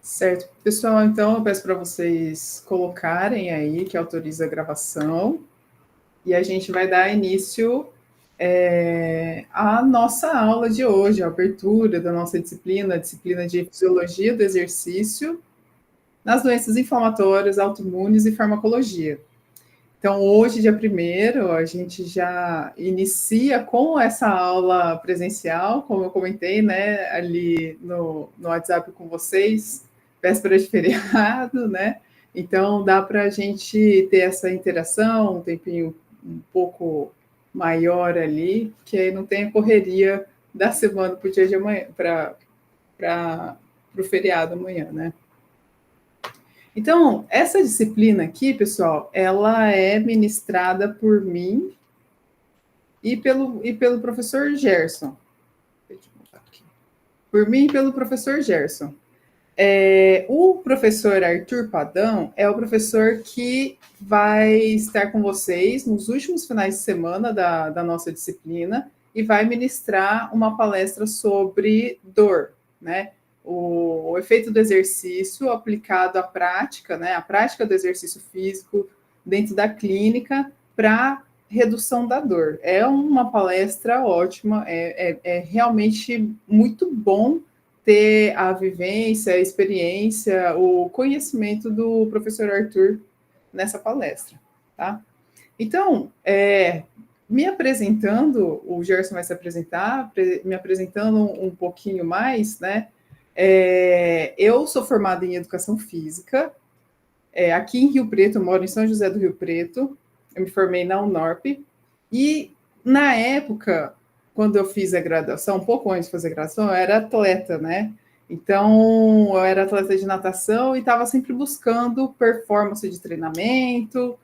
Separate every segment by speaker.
Speaker 1: Certo. Pessoal, então eu peço para vocês colocarem aí que autoriza a gravação e a gente vai dar início à nossa aula de hoje, a abertura da nossa disciplina, a disciplina de Fisiologia do Exercício nas doenças inflamatórias, autoimunes e farmacologia. Então, hoje, dia 1º, a gente já inicia com essa aula presencial, como eu comentei, né, ali no WhatsApp com vocês, véspera de feriado, né? Então, dá para a gente ter essa interação, um tempinho um pouco maior ali, que aí não tem a correria da semana para o dia de amanhã, para o feriado amanhã, né? Então, essa disciplina aqui, pessoal, ela é ministrada por mim e pelo professor Gerson. Deixa eu botar aqui. Por mim e pelo professor Gerson. O professor Arthur Padão é o professor que vai estar com vocês nos últimos finais de semana da nossa disciplina e vai ministrar uma palestra sobre dor, né? O efeito do exercício aplicado à prática, né? A prática do exercício físico dentro da clínica para redução da dor. É uma palestra ótima, é realmente muito bom ter a vivência, a experiência, o conhecimento do professor Arthur nessa palestra, tá? Então, me apresentando, o Gerson vai se apresentar, me apresentando um pouquinho mais, né? Eu sou formada em Educação Física, aqui em Rio Preto, eu moro em São José do Rio Preto, eu me formei na Unorp, e na época, quando eu fiz a graduação, um pouco antes de fazer a graduação, eu era atleta, né? Então, eu era atleta de natação e estava sempre buscando performance de treinamento,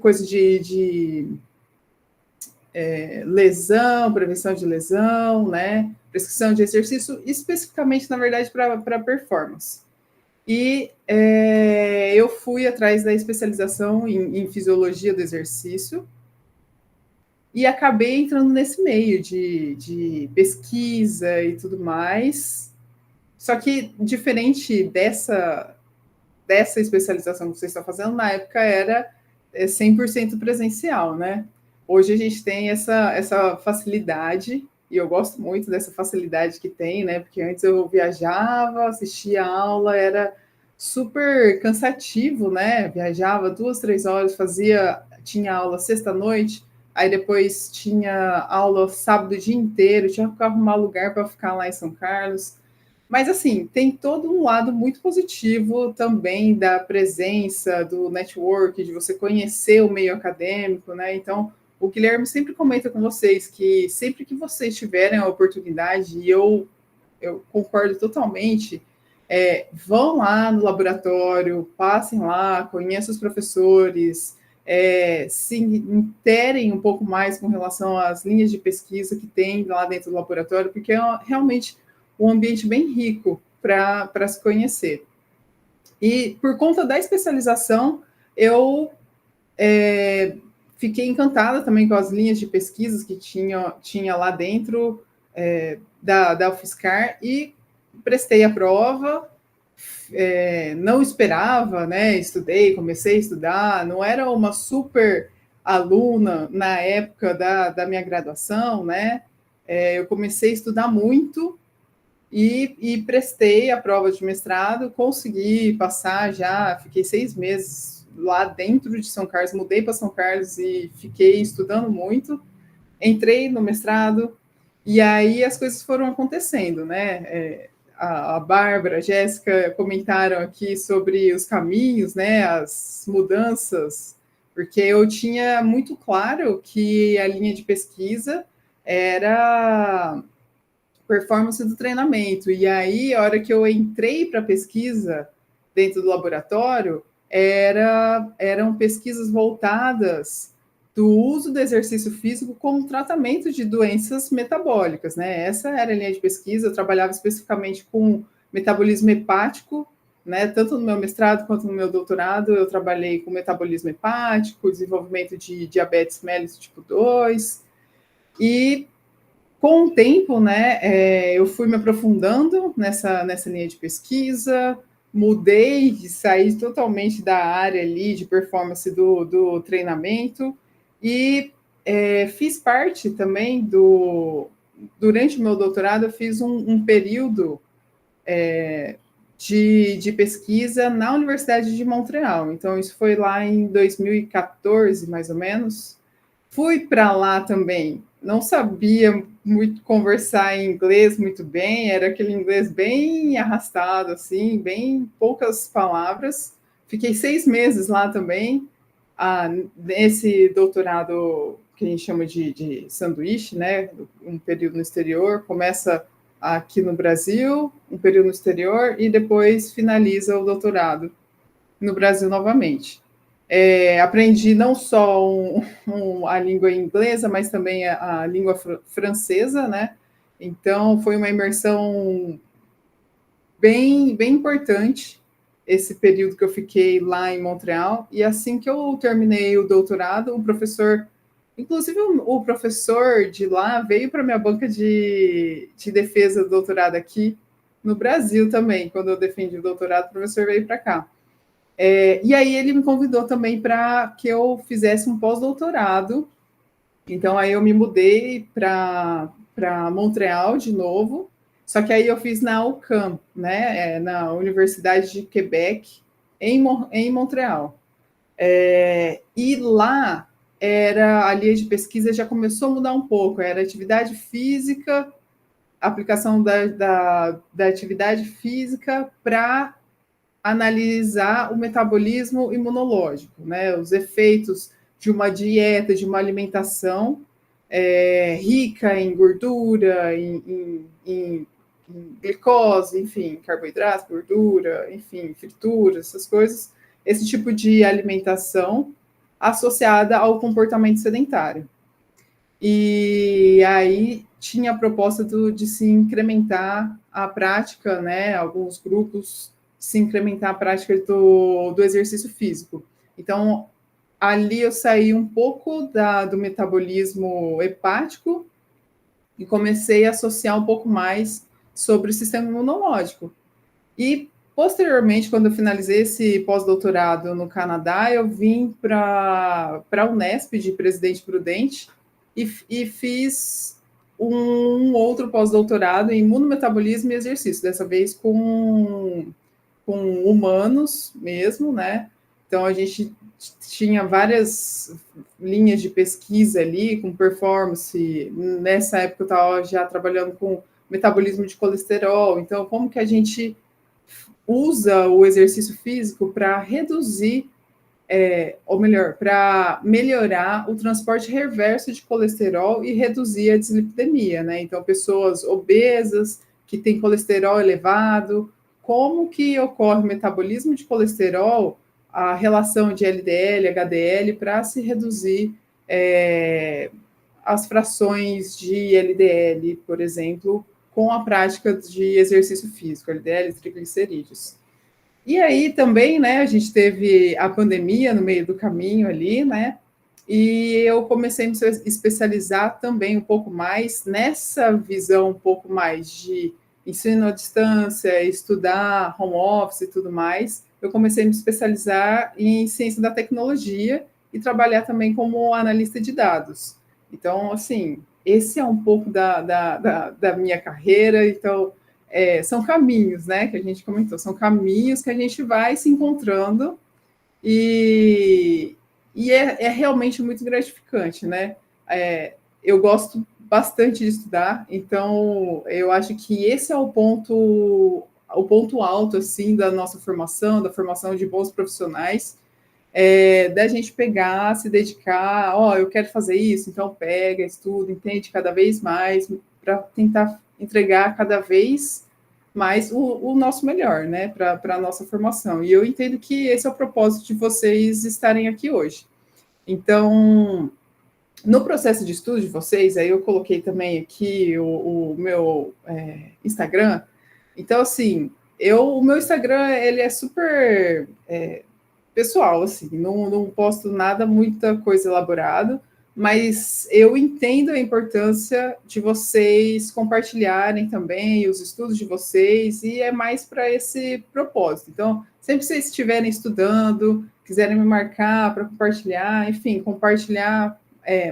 Speaker 1: coisa de lesão, prevenção de lesão, né? Prescrição de exercício, especificamente, na verdade, para performance. E eu fui atrás da especialização em fisiologia do exercício e acabei entrando nesse meio de pesquisa e tudo mais. Só que, diferente dessa especialização que vocês estão fazendo, na época era 100% presencial, né? Hoje a gente tem essa facilidade, e eu gosto muito dessa facilidade que tem, né? Porque antes eu viajava, assistia a aula, era super cansativo, né? Viajava 2, 3 horas, tinha aula sexta-noite, aí depois tinha aula sábado o dia inteiro, tinha que arrumar lugar para ficar lá em São Carlos. Mas, assim, tem todo um lado muito positivo também da presença, do network, de você conhecer o meio acadêmico, né? Então, o Guilherme sempre comenta com vocês que sempre que vocês tiverem a oportunidade, e eu concordo totalmente, vão lá no laboratório, passem lá, conheçam os professores, se interem um pouco mais com relação às linhas de pesquisa que tem lá dentro do laboratório, porque realmente um ambiente bem rico para se conhecer. E por conta da especialização, eu fiquei encantada também com as linhas de pesquisas que tinha lá dentro da UFSCar e prestei a prova. Não esperava, né? Comecei a estudar, não era uma super aluna na época da minha graduação, né? Eu comecei a estudar muito e prestei a prova de mestrado, consegui passar já, fiquei 6 meses lá dentro de São Carlos, mudei para São Carlos e fiquei estudando muito, entrei no mestrado, e aí as coisas foram acontecendo, né? A Bárbara, a Jéssica comentaram aqui sobre os caminhos, né? As mudanças, porque eu tinha muito claro que a linha de pesquisa era performance do treinamento. E aí, a hora que eu entrei para a pesquisa dentro do laboratório, eram pesquisas voltadas do uso do exercício físico como tratamento de doenças metabólicas, né? Essa era a linha de pesquisa. Eu trabalhava especificamente com metabolismo hepático, né? Tanto no meu mestrado quanto no meu doutorado, eu trabalhei com metabolismo hepático, desenvolvimento de diabetes mellitus tipo 2, e Com o tempo, né, eu fui me aprofundando nessa linha de pesquisa, mudei, saí totalmente da área ali de performance do treinamento e fiz parte também durante o meu doutorado, eu fiz um período de pesquisa na Universidade de Montreal. Então, isso foi lá em 2014, mais ou menos. Fui para lá também. Não sabia muito conversar em inglês muito bem, era aquele inglês bem arrastado, assim, bem poucas palavras. Fiquei 6 meses lá também, nesse doutorado que a gente chama de sanduíche, né? Um período no exterior, começa aqui no Brasil, um período no exterior, e depois finaliza o doutorado no Brasil novamente. Aprendi não só a língua inglesa, mas também a língua francesa, né? Então, foi uma imersão bem importante esse período que eu fiquei lá em Montreal. E assim que eu terminei o doutorado, o professor, inclusive o professor de lá, veio para minha banca de defesa do doutorado aqui no Brasil também. Quando eu defendi o doutorado, o professor veio para cá. E aí ele me convidou também para que eu fizesse um pós-doutorado. Então aí eu me mudei para Montreal de novo, só que aí eu fiz na UQAM, né, na Universidade de Quebec, em Montreal. E lá a linha de pesquisa já começou a mudar um pouco, era atividade física, aplicação da atividade física para analisar o metabolismo imunológico, né? Os efeitos de uma dieta, de uma alimentação rica em gordura, em glicose, enfim, carboidrato, gordura, enfim, fritura, essas coisas, esse tipo de alimentação associada ao comportamento sedentário. E aí tinha a proposta de se incrementar a prática, né? Alguns grupos se incrementar a prática do exercício físico. Então, ali eu saí um pouco do metabolismo hepático e comecei a associar um pouco mais sobre o sistema imunológico. E, posteriormente, quando eu finalizei esse pós-doutorado no Canadá, eu vim para a Unesp de Presidente Prudente e fiz um outro pós-doutorado em imunometabolismo e exercício, dessa vez com humanos mesmo, né? Então, a gente tinha várias linhas de pesquisa ali, com performance. Nessa época, eu estava já trabalhando com metabolismo de colesterol. Então, como que a gente usa o exercício físico para reduzir, ou melhor, para melhorar o transporte reverso de colesterol e reduzir a dislipidemia, né? Então, pessoas obesas, que têm colesterol elevado, como que ocorre o metabolismo de colesterol, a relação de LDL, HDL, para se reduzir as frações de LDL, por exemplo, com a prática de exercício físico, LDL, triglicerídeos. E aí também, né, a gente teve a pandemia no meio do caminho ali, né, e eu comecei a me especializar também um pouco mais nessa visão um pouco mais de ensino à distância, estudar home office e tudo mais. Eu comecei a me especializar em ciência da tecnologia e trabalhar também como analista de dados. Então, assim, esse é um pouco da minha carreira. Então, são caminhos, né, que a gente comentou, são caminhos que a gente vai se encontrando e é realmente muito gratificante, né? Eu gosto bastante de estudar, então eu acho que esse é o ponto alto assim da nossa formação, da formação de bons profissionais, da gente pegar, se dedicar, eu quero fazer isso, então pega, estuda, entende cada vez mais para tentar entregar cada vez mais o nosso melhor, né, para a nossa formação. E eu entendo que esse é o propósito de vocês estarem aqui hoje. Então, no processo de estudo de vocês, aí eu coloquei também aqui o meu Instagram. Então, assim, o meu Instagram, ele é super pessoal, assim, não posto nada, muita coisa elaborada, mas eu entendo a importância de vocês compartilharem também os estudos de vocês, e é mais para esse propósito. Então, sempre que vocês estiverem estudando, quiserem me marcar para compartilhar, enfim, compartilhar,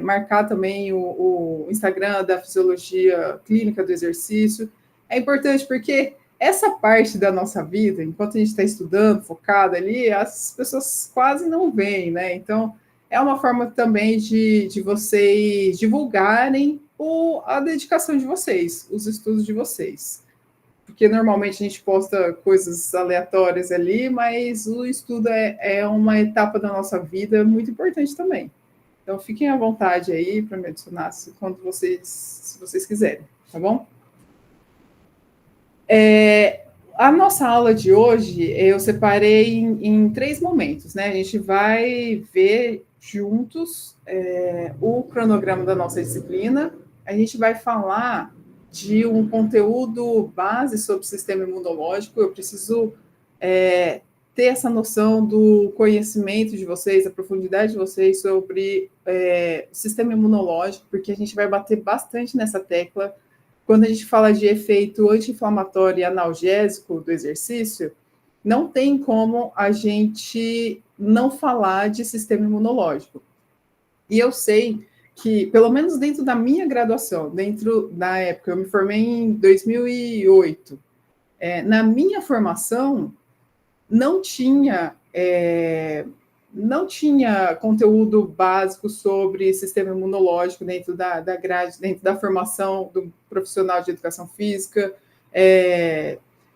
Speaker 1: marcar também o Instagram da Fisiologia Clínica do Exercício, é importante porque essa parte da nossa vida, enquanto a gente está estudando, focado ali, as pessoas quase não veem, né? Então, é uma forma também de vocês divulgarem a dedicação de vocês, os estudos de vocês. Porque normalmente a gente posta coisas aleatórias ali, mas o estudo é uma etapa da nossa vida muito importante também. Então fiquem à vontade aí para me adicionar quando se vocês quiserem, tá bom? A nossa aula de hoje eu separei em 3 momentos, né? A gente vai ver juntos o cronograma da nossa disciplina, a gente vai falar de um conteúdo base sobre o sistema imunológico. Eu preciso ter essa noção do conhecimento de vocês, da profundidade de vocês sobre o sistema imunológico, porque a gente vai bater bastante nessa tecla quando a gente fala de efeito anti-inflamatório e analgésico do exercício. Não tem como a gente não falar de sistema imunológico. E eu sei que, pelo menos dentro da minha graduação, dentro da época, eu me formei em 2008, na minha formação não tinha não tinha conteúdo básico sobre sistema imunológico dentro da grade, dentro da formação do profissional de educação física.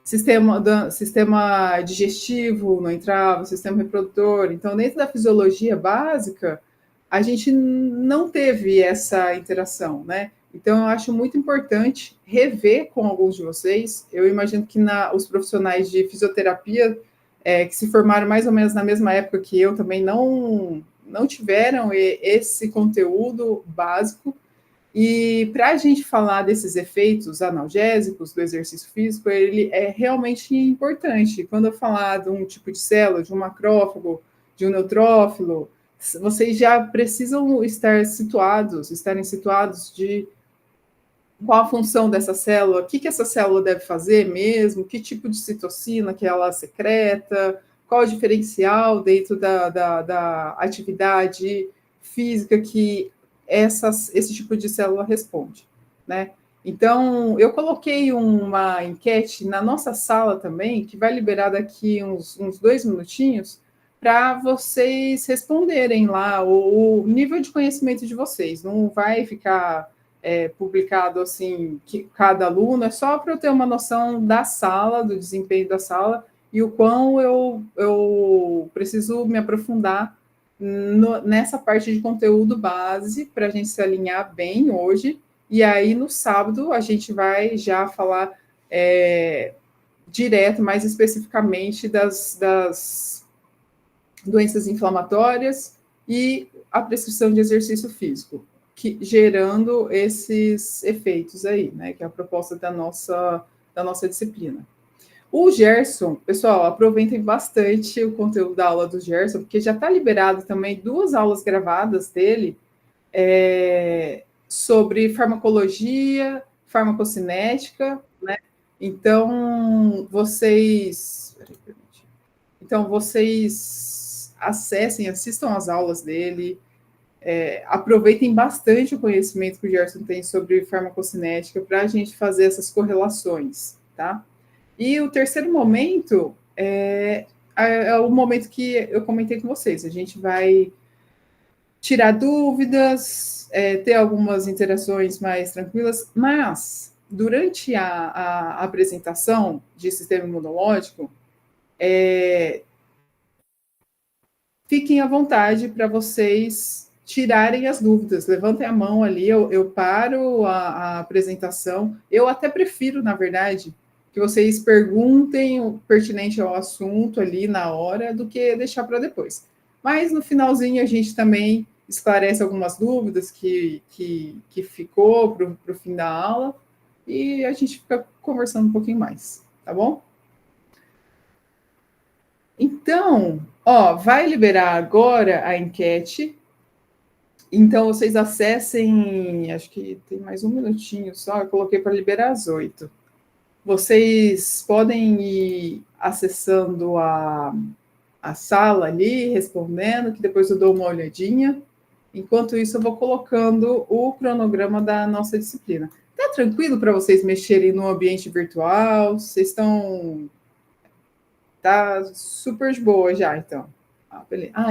Speaker 1: Sistema digestivo não entrava, sistema reprodutor. Então, dentro da fisiologia básica, a gente não teve essa interação, né? Então, eu acho muito importante rever com alguns de vocês. Eu imagino que os profissionais de fisioterapia que se formaram mais ou menos na mesma época que eu também não tiveram esse conteúdo básico. E para a gente falar desses efeitos analgésicos do exercício físico, ele é realmente importante. Quando eu falar de um tipo de célula, de um macrófago, de um neutrófilo, vocês já precisam estarem situados de qual a função dessa célula, o que essa célula deve fazer mesmo, que tipo de citocina que ela secreta, qual o diferencial dentro da atividade física que esse tipo de célula responde, né? Então, eu coloquei uma enquete na nossa sala também, que vai liberar daqui uns 2 minutinhos, para vocês responderem lá o nível de conhecimento de vocês. Não vai ficar publicado assim, que cada aluno, é só para eu ter uma noção da sala, do desempenho da sala, e o quão eu preciso me aprofundar nessa parte de conteúdo base, para a gente se alinhar bem hoje, e aí no sábado a gente vai já falar direto, mais especificamente das doenças inflamatórias e a prescrição de exercício físico, gerando esses efeitos aí, né, que é a proposta da nossa disciplina. O Gerson, pessoal, aproveitem bastante o conteúdo da aula do Gerson, porque já está liberado também 2 aulas gravadas dele sobre farmacologia, farmacocinética, né? Então, vocês acessem, assistam às aulas dele, aproveitem bastante o conhecimento que o Gerson tem sobre farmacocinética para a gente fazer essas correlações, tá? E o terceiro momento é o momento que eu comentei com vocês. A gente vai tirar dúvidas, ter algumas interações mais tranquilas, mas durante a apresentação de sistema imunológico, fiquem à vontade para vocês tirarem as dúvidas. Levantem a mão ali, eu paro a apresentação. Eu até prefiro, na verdade, que vocês perguntem o pertinente ao assunto ali na hora, do que deixar para depois. Mas no finalzinho a gente também esclarece algumas dúvidas que ficou para o fim da aula, e a gente fica conversando um pouquinho mais, tá bom? Então, vai liberar agora a enquete, Então, vocês acessem, acho que tem mais um minutinho só, eu coloquei para liberar às 8. Vocês podem ir acessando a sala ali, respondendo, que depois eu dou uma olhadinha. Enquanto isso, eu vou colocando o cronograma da nossa disciplina. Tá tranquilo para vocês mexerem no ambiente virtual? Vocês estão... Tá super de boa já, então.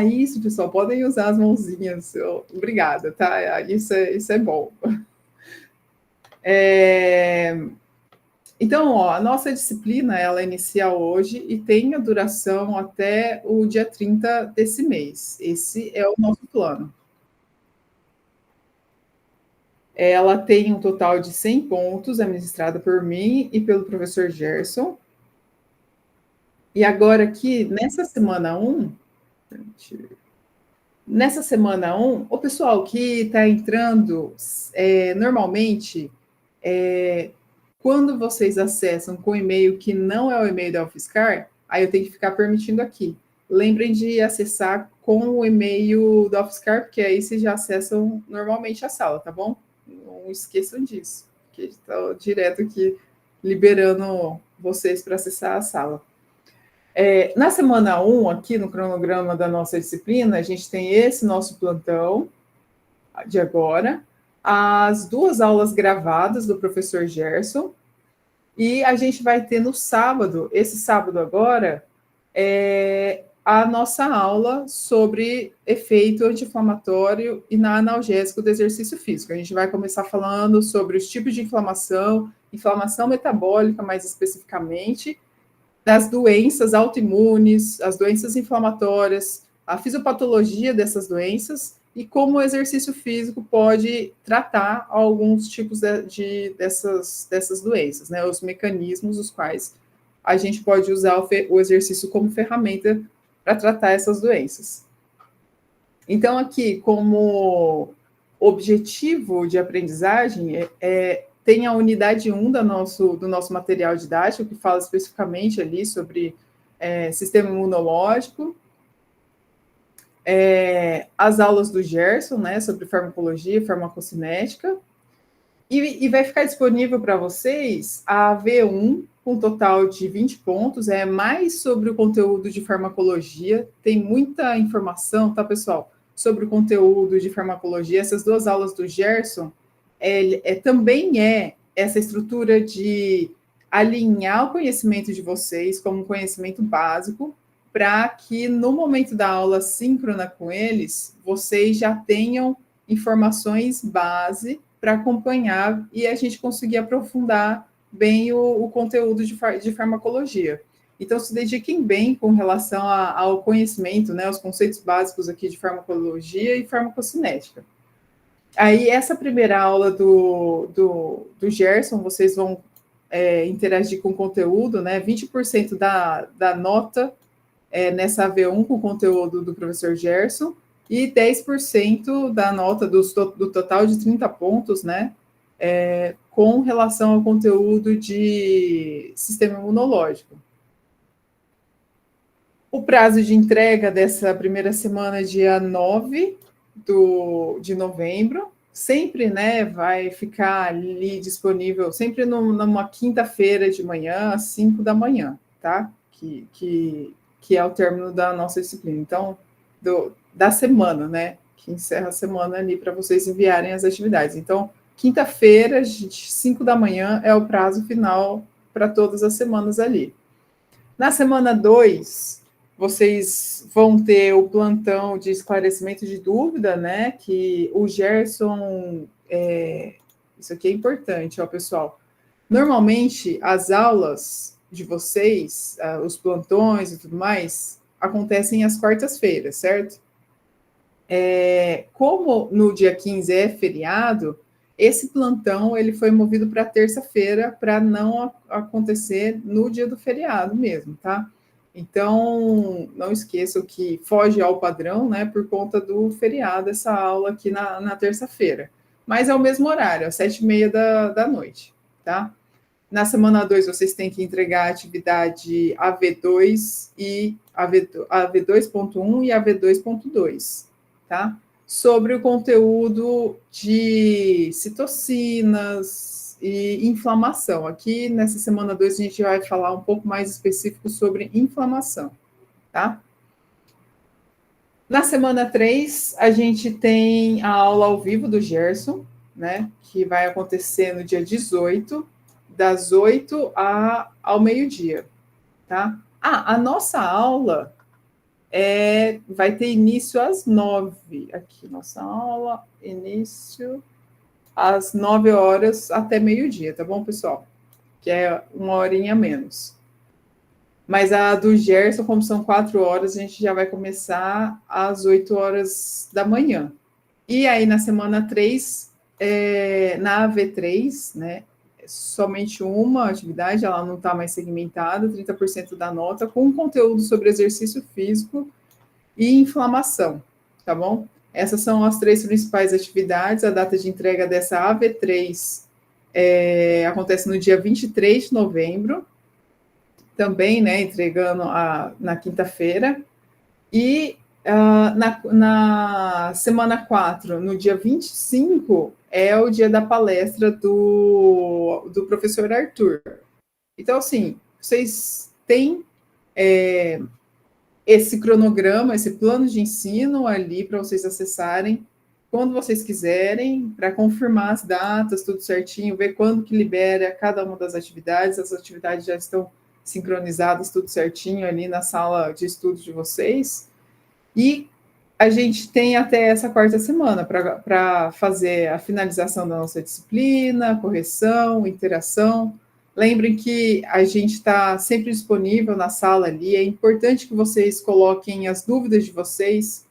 Speaker 1: Isso, pessoal, podem usar as mãozinhas. Obrigada, tá? Isso é bom. Então, ó, a nossa disciplina, ela é inicial hoje e tem a duração até o dia 30 desse mês. Esse é o nosso plano. Ela tem um total de 100 pontos, administrada por mim e pelo professor Gerson. E agora aqui, nessa semana 1, o pessoal que está entrando, normalmente, quando vocês acessam com e-mail que não é o e-mail da UFSCar, aí eu tenho que ficar permitindo aqui. Lembrem de acessar com o e-mail da UFSCar, porque aí vocês já acessam normalmente a sala, tá bom? Não esqueçam disso, porque está direto aqui liberando vocês para acessar a sala. Na semana 1, aqui no cronograma da nossa disciplina, a gente tem esse nosso plantão de agora, as 2 aulas gravadas do professor Gerson, e a gente vai ter no sábado, esse sábado agora, a nossa aula sobre efeito anti-inflamatório e analgésico do exercício físico. A gente vai começar falando sobre os tipos de inflamação, inflamação metabólica mais especificamente, das doenças autoimunes, as doenças inflamatórias, a fisiopatologia dessas doenças e como o exercício físico pode tratar alguns tipos dessas doenças, né? Os mecanismos os quais a gente pode usar o exercício como ferramenta para tratar essas doenças. Então, aqui, como objetivo de aprendizagem, tem a unidade 1 do nosso material didático, que fala especificamente ali sobre sistema imunológico, as aulas do Gerson, né, sobre farmacologia e farmacocinética, e vai ficar disponível para vocês a V1, com um total de 20 pontos, é mais sobre o conteúdo de farmacologia, tem muita informação, tá, pessoal, sobre o conteúdo de farmacologia. Essas 2 aulas do Gerson também essa estrutura de alinhar o conhecimento de vocês como um conhecimento básico, para que no momento da aula síncrona com eles, vocês já tenham informações base para acompanhar e a gente conseguir aprofundar bem o conteúdo de farmacologia. Então, se dediquem bem com relação ao conhecimento, né, os conceitos básicos aqui de farmacologia e farmacocinética. Aí, essa primeira aula do Gerson, vocês vão interagir com o conteúdo, né? 20% da nota nessa AV1 com o conteúdo do professor Gerson e 10% da nota do total de 30 pontos, né? Com relação ao conteúdo de sistema imunológico. O prazo de entrega dessa primeira semana é dia 9 de novembro, sempre, né, vai ficar ali disponível, sempre numa quinta-feira de manhã, às 5 da manhã, tá? Que é o término da nossa disciplina. Então, da semana, né, que encerra a semana ali para vocês enviarem as atividades. Então, quinta-feira, 5 da manhã, é o prazo final para todas as semanas ali. Na semana 2, vocês vão ter o plantão de esclarecimento de dúvida, né? Que o Gerson. Isso aqui é importante, ó, pessoal. Normalmente, as aulas de vocês, os plantões e tudo mais, acontecem às quartas-feiras, certo? Como no dia 15 é feriado, esse plantão ele foi movido para terça-feira para não acontecer no dia do feriado mesmo, tá? Então, não esqueçam que foge ao padrão, né, por conta do feriado, essa aula aqui na terça-feira. Mas é o mesmo horário, às 7h30 da noite, tá? Na semana 2, vocês têm que entregar a atividade AV2 e AV2.1 e AV2.2, tá? sobre o conteúdo de citocinas e inflamação. Aqui, nessa semana 2, a gente vai falar um pouco mais específico sobre inflamação, tá? Na semana 3, a gente tem a aula ao vivo do Gerson, né, que vai acontecer no dia 18, das 8 ao meio-dia, tá? A nossa aula vai ter início às 9. Aqui, nossa aula, início às 9 horas até meio-dia, tá bom, pessoal? Que é uma horinha a menos. Mas a do Gerson, como são 4 horas, a gente já vai começar às 8 horas da manhã. E aí, na semana 3, na AV3, né, somente uma atividade, ela não está mais segmentada, 30% da nota, com conteúdo sobre exercício físico e inflamação, tá bom? Essas são as 3 principais atividades. A data de entrega dessa AV3 acontece no dia 23 de novembro, também, né, entregando na quinta-feira. E na semana 4, no dia 25, é o dia da palestra do professor Arthur. Então, assim, vocês têm esse cronograma, esse plano de ensino ali para vocês acessarem quando vocês quiserem, para confirmar as datas, tudo certinho, ver quando que libera cada uma das atividades. As atividades já estão sincronizadas, tudo certinho ali na sala de estudos de vocês. E a gente tem até essa quarta semana para fazer a finalização da nossa disciplina, correção, interação. Lembrem que a gente está sempre disponível na sala ali. É importante que vocês coloquem as dúvidas de vocês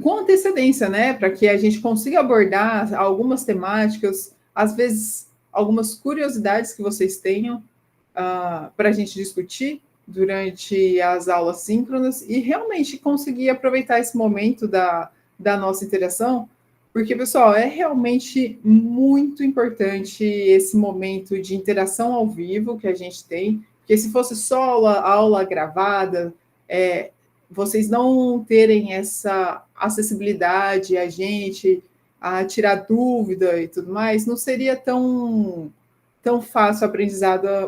Speaker 1: com antecedência, né? Para que a gente consiga abordar algumas temáticas, às vezes algumas curiosidades que vocês tenham para a gente discutir durante as aulas síncronas e realmente conseguir aproveitar esse momento da nossa interação, porque, pessoal, é realmente muito importante esse momento de interação ao vivo que a gente tem, porque se fosse só aula gravada, vocês não terem essa acessibilidade a gente, a tirar dúvida e tudo mais, não seria tão fácil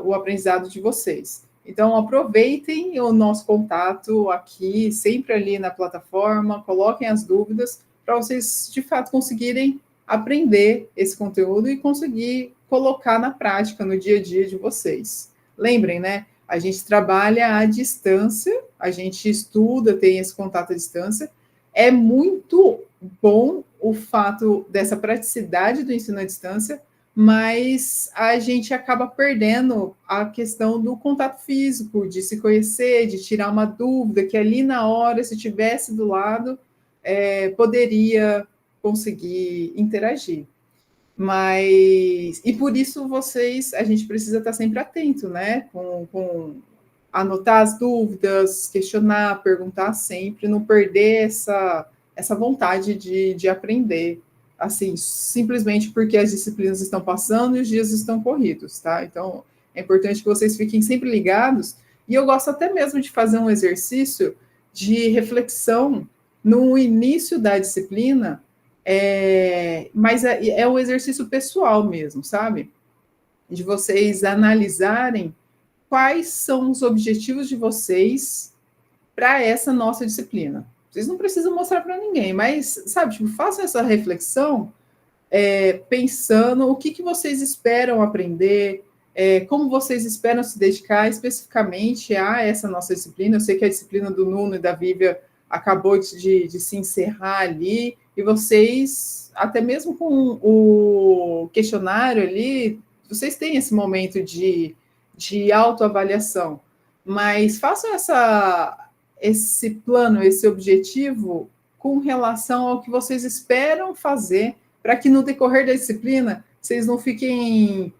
Speaker 1: o aprendizado de vocês. Então, aproveitem o nosso contato aqui, sempre ali na plataforma, coloquem as dúvidas para vocês, de fato, conseguirem aprender esse conteúdo e conseguir colocar na prática, no dia a dia de vocês. Lembrem, né? A gente trabalha à distância, a gente estuda, tem esse contato à distância. É muito bom o fato dessa praticidade do ensino à distância, mas a gente acaba perdendo a questão do contato físico, de se conhecer, de tirar uma dúvida, que ali na hora, se tivesse do lado, poderia conseguir interagir. Mas, e por isso a gente precisa estar sempre atento, né? Com anotar as dúvidas, questionar, perguntar sempre, não perder essa vontade de aprender, assim, simplesmente porque as disciplinas estão passando e os dias estão corridos, tá? Então, é importante que vocês fiquem sempre ligados, e eu gosto até mesmo de fazer um exercício de reflexão no início da disciplina, mas é um exercício pessoal mesmo, sabe? De vocês analisarem quais são os objetivos de vocês para essa nossa disciplina. Vocês não precisam mostrar para ninguém, mas, sabe, tipo, façam essa reflexão pensando o que vocês esperam aprender, como vocês esperam se dedicar especificamente a essa nossa disciplina. Eu sei que a disciplina do Nuno e da Vívia acabou de se encerrar ali, e vocês, até mesmo com o questionário ali, vocês têm esse momento de autoavaliação, mas façam esse plano, esse objetivo com relação ao que vocês esperam fazer, para que no decorrer da disciplina vocês não fiquem,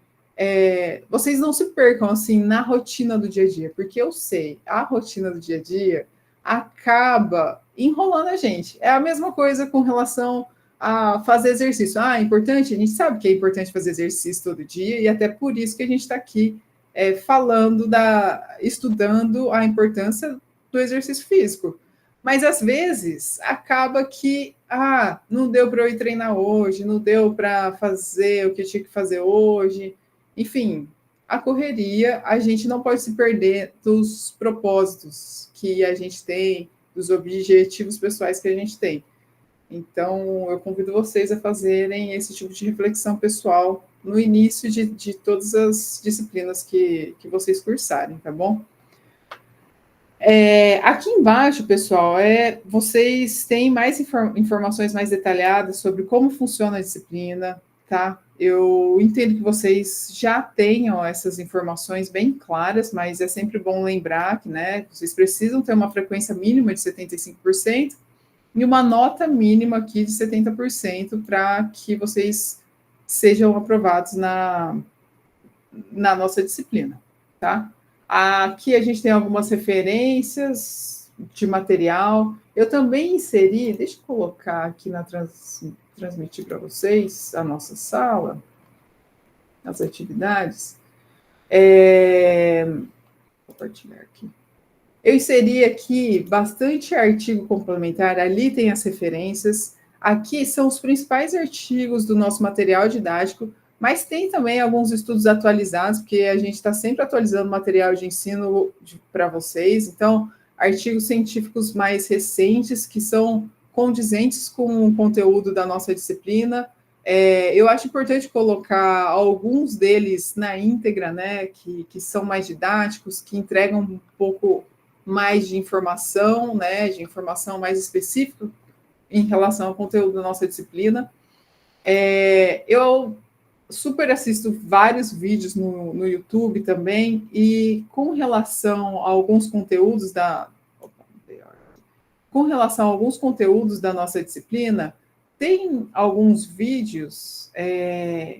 Speaker 1: vocês não se percam assim na rotina do dia a dia, porque eu sei, a rotina do dia a dia acaba enrolando a gente. É a mesma coisa com relação a fazer exercício. É importante, a gente sabe que é importante fazer exercício todo dia, e até por isso que a gente está aqui falando, estudando a importância do exercício físico. Mas, às vezes, acaba que, não deu para eu ir treinar hoje, não deu para fazer o que eu tinha que fazer hoje. Enfim, a correria, a gente não pode se perder dos propósitos que a gente tem, dos objetivos pessoais que a gente tem. Então, eu convido vocês a fazerem esse tipo de reflexão pessoal no início de todas as disciplinas que vocês cursarem, tá bom? Aqui embaixo, pessoal, vocês têm mais informações mais detalhadas sobre como funciona a disciplina, tá? Eu entendo que vocês já tenham essas informações bem claras, mas é sempre bom lembrar que, né, vocês precisam ter uma frequência mínima de 75% e uma nota mínima aqui de 70% para que vocês sejam aprovados na nossa disciplina, tá? Aqui a gente tem algumas referências de material. Eu também inseri, deixa eu colocar aqui transmitir para vocês a nossa sala, as atividades. Vou compartilhar aqui. Eu inseri aqui bastante artigo complementar, ali tem as referências. Aqui são os principais artigos do nosso material didático, mas tem também alguns estudos atualizados, porque a gente está sempre atualizando material de ensino para vocês. Então, artigos científicos mais recentes, que são condizentes com o conteúdo da nossa disciplina. Eu acho importante colocar alguns deles na íntegra, né, que são mais didáticos, que entregam um pouco mais de informação, né, de informação mais específica em relação ao conteúdo da nossa disciplina. Eu super assisto vários vídeos no YouTube também, e com relação a alguns conteúdos da nossa disciplina, tem alguns vídeos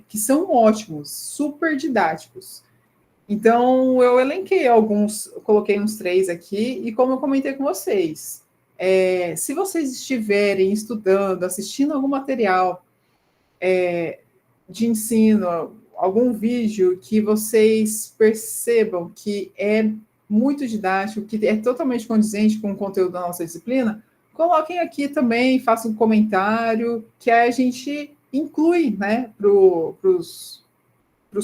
Speaker 1: que são ótimos, super didáticos. Então, eu elenquei alguns, coloquei uns 3 aqui, e como eu comentei com vocês, se vocês estiverem estudando, assistindo algum material de ensino, algum vídeo que vocês percebam que é muito didático, que é totalmente condizente com o conteúdo da nossa disciplina, coloquem aqui também, façam um comentário, que a gente inclui, né, para os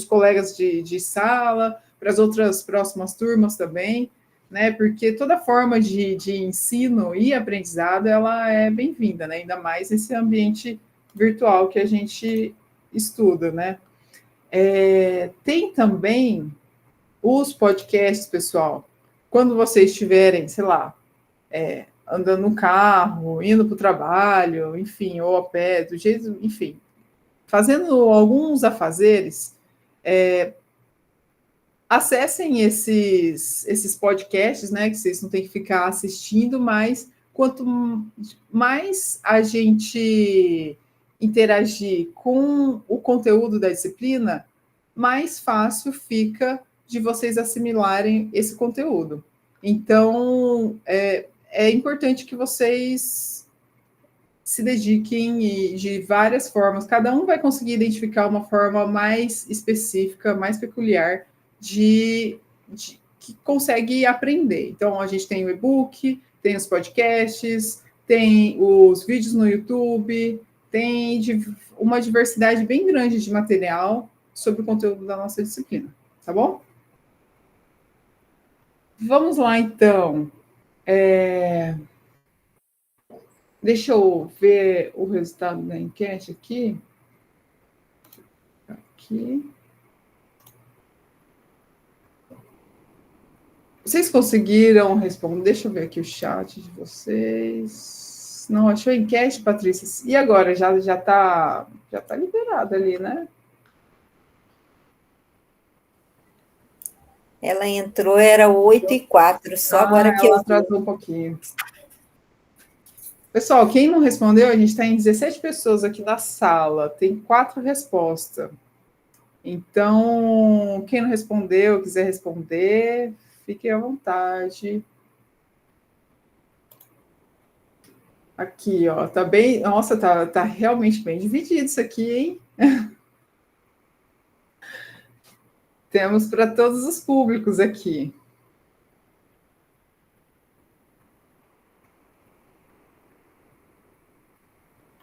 Speaker 1: colegas de sala, para as outras próximas turmas também, né? Porque toda forma de ensino e aprendizado, ela é bem-vinda, né? Ainda mais nesse ambiente virtual que a gente estuda, né? Tem também os podcasts, pessoal. Quando vocês estiverem, sei lá, andando no carro, indo para o trabalho, enfim, ou a pé, do jeito, enfim, fazendo alguns afazeres, acessem esses podcasts, né, que vocês não têm que ficar assistindo, mas quanto mais a gente interagir com o conteúdo da disciplina, mais fácil fica de vocês assimilarem esse conteúdo. Então, é importante que vocês se dediquem de várias formas. Cada um vai conseguir identificar uma forma mais específica, mais peculiar que consegue aprender. Então, a gente tem o e-book, tem os podcasts, tem os vídeos no YouTube, tem uma diversidade bem grande de material sobre o conteúdo da nossa disciplina, tá bom? Vamos lá, então. Deixa eu ver o resultado da enquete aqui. Vocês conseguiram responder? Deixa eu ver aqui o chat de vocês. Não achou a enquete, Patrícia? E agora? Já tá liberada ali, né?
Speaker 2: Ela entrou, era 8h04, só agora que
Speaker 1: ela
Speaker 2: eu...
Speaker 1: atrasou um pouquinho. Pessoal, quem não respondeu, a gente está em 17 pessoas aqui na sala, tem 4 respostas. Então, quem não respondeu, quiser responder, fiquem à vontade. Aqui, ó, tá bem... Nossa, tá realmente bem dividido isso aqui, hein? Temos para todos os públicos aqui.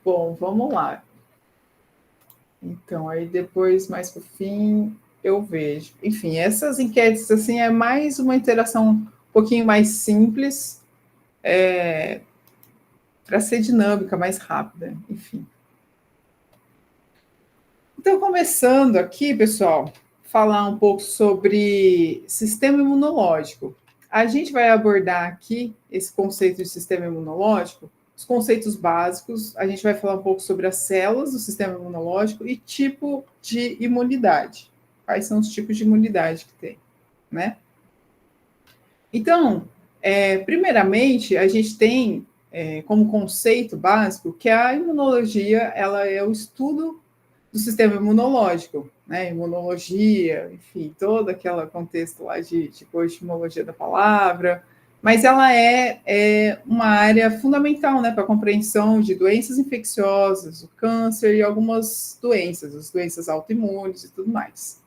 Speaker 1: Bom, vamos lá. Então, aí depois, mais para o fim, eu vejo. Enfim, essas enquetes, assim, é mais uma interação um pouquinho mais simples, para ser dinâmica, mais rápida, enfim. Então, começando aqui, pessoal, falar um pouco sobre sistema imunológico. A gente vai abordar aqui esse conceito de sistema imunológico, os conceitos básicos, a gente vai falar um pouco sobre as células do sistema imunológico e tipo de imunidade. Quais são os tipos de imunidade que tem, né? Então, primeiramente, a gente tem como conceito básico que a imunologia ela é o estudo do sistema imunológico, né? Imunologia, enfim, todo aquele contexto lá de etimologia da palavra, mas ela é uma área fundamental, né, para a compreensão de doenças infecciosas, o câncer e algumas doenças, as doenças autoimunes e tudo mais.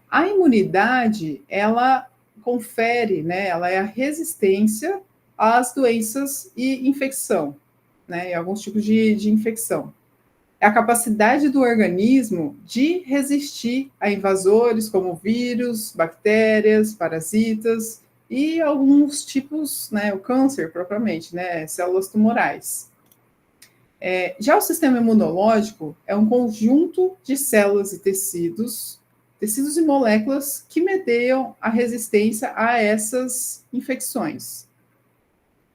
Speaker 1: A imunidade, ela confere, né, ela é a resistência às doenças e infecção, né, e alguns tipos de infecção. É a capacidade do organismo de resistir a invasores como vírus, bactérias, parasitas e alguns tipos, né, o câncer propriamente, né, células tumorais. Já o sistema imunológico é um conjunto de células e tecidos e moléculas que mediam a resistência a essas infecções.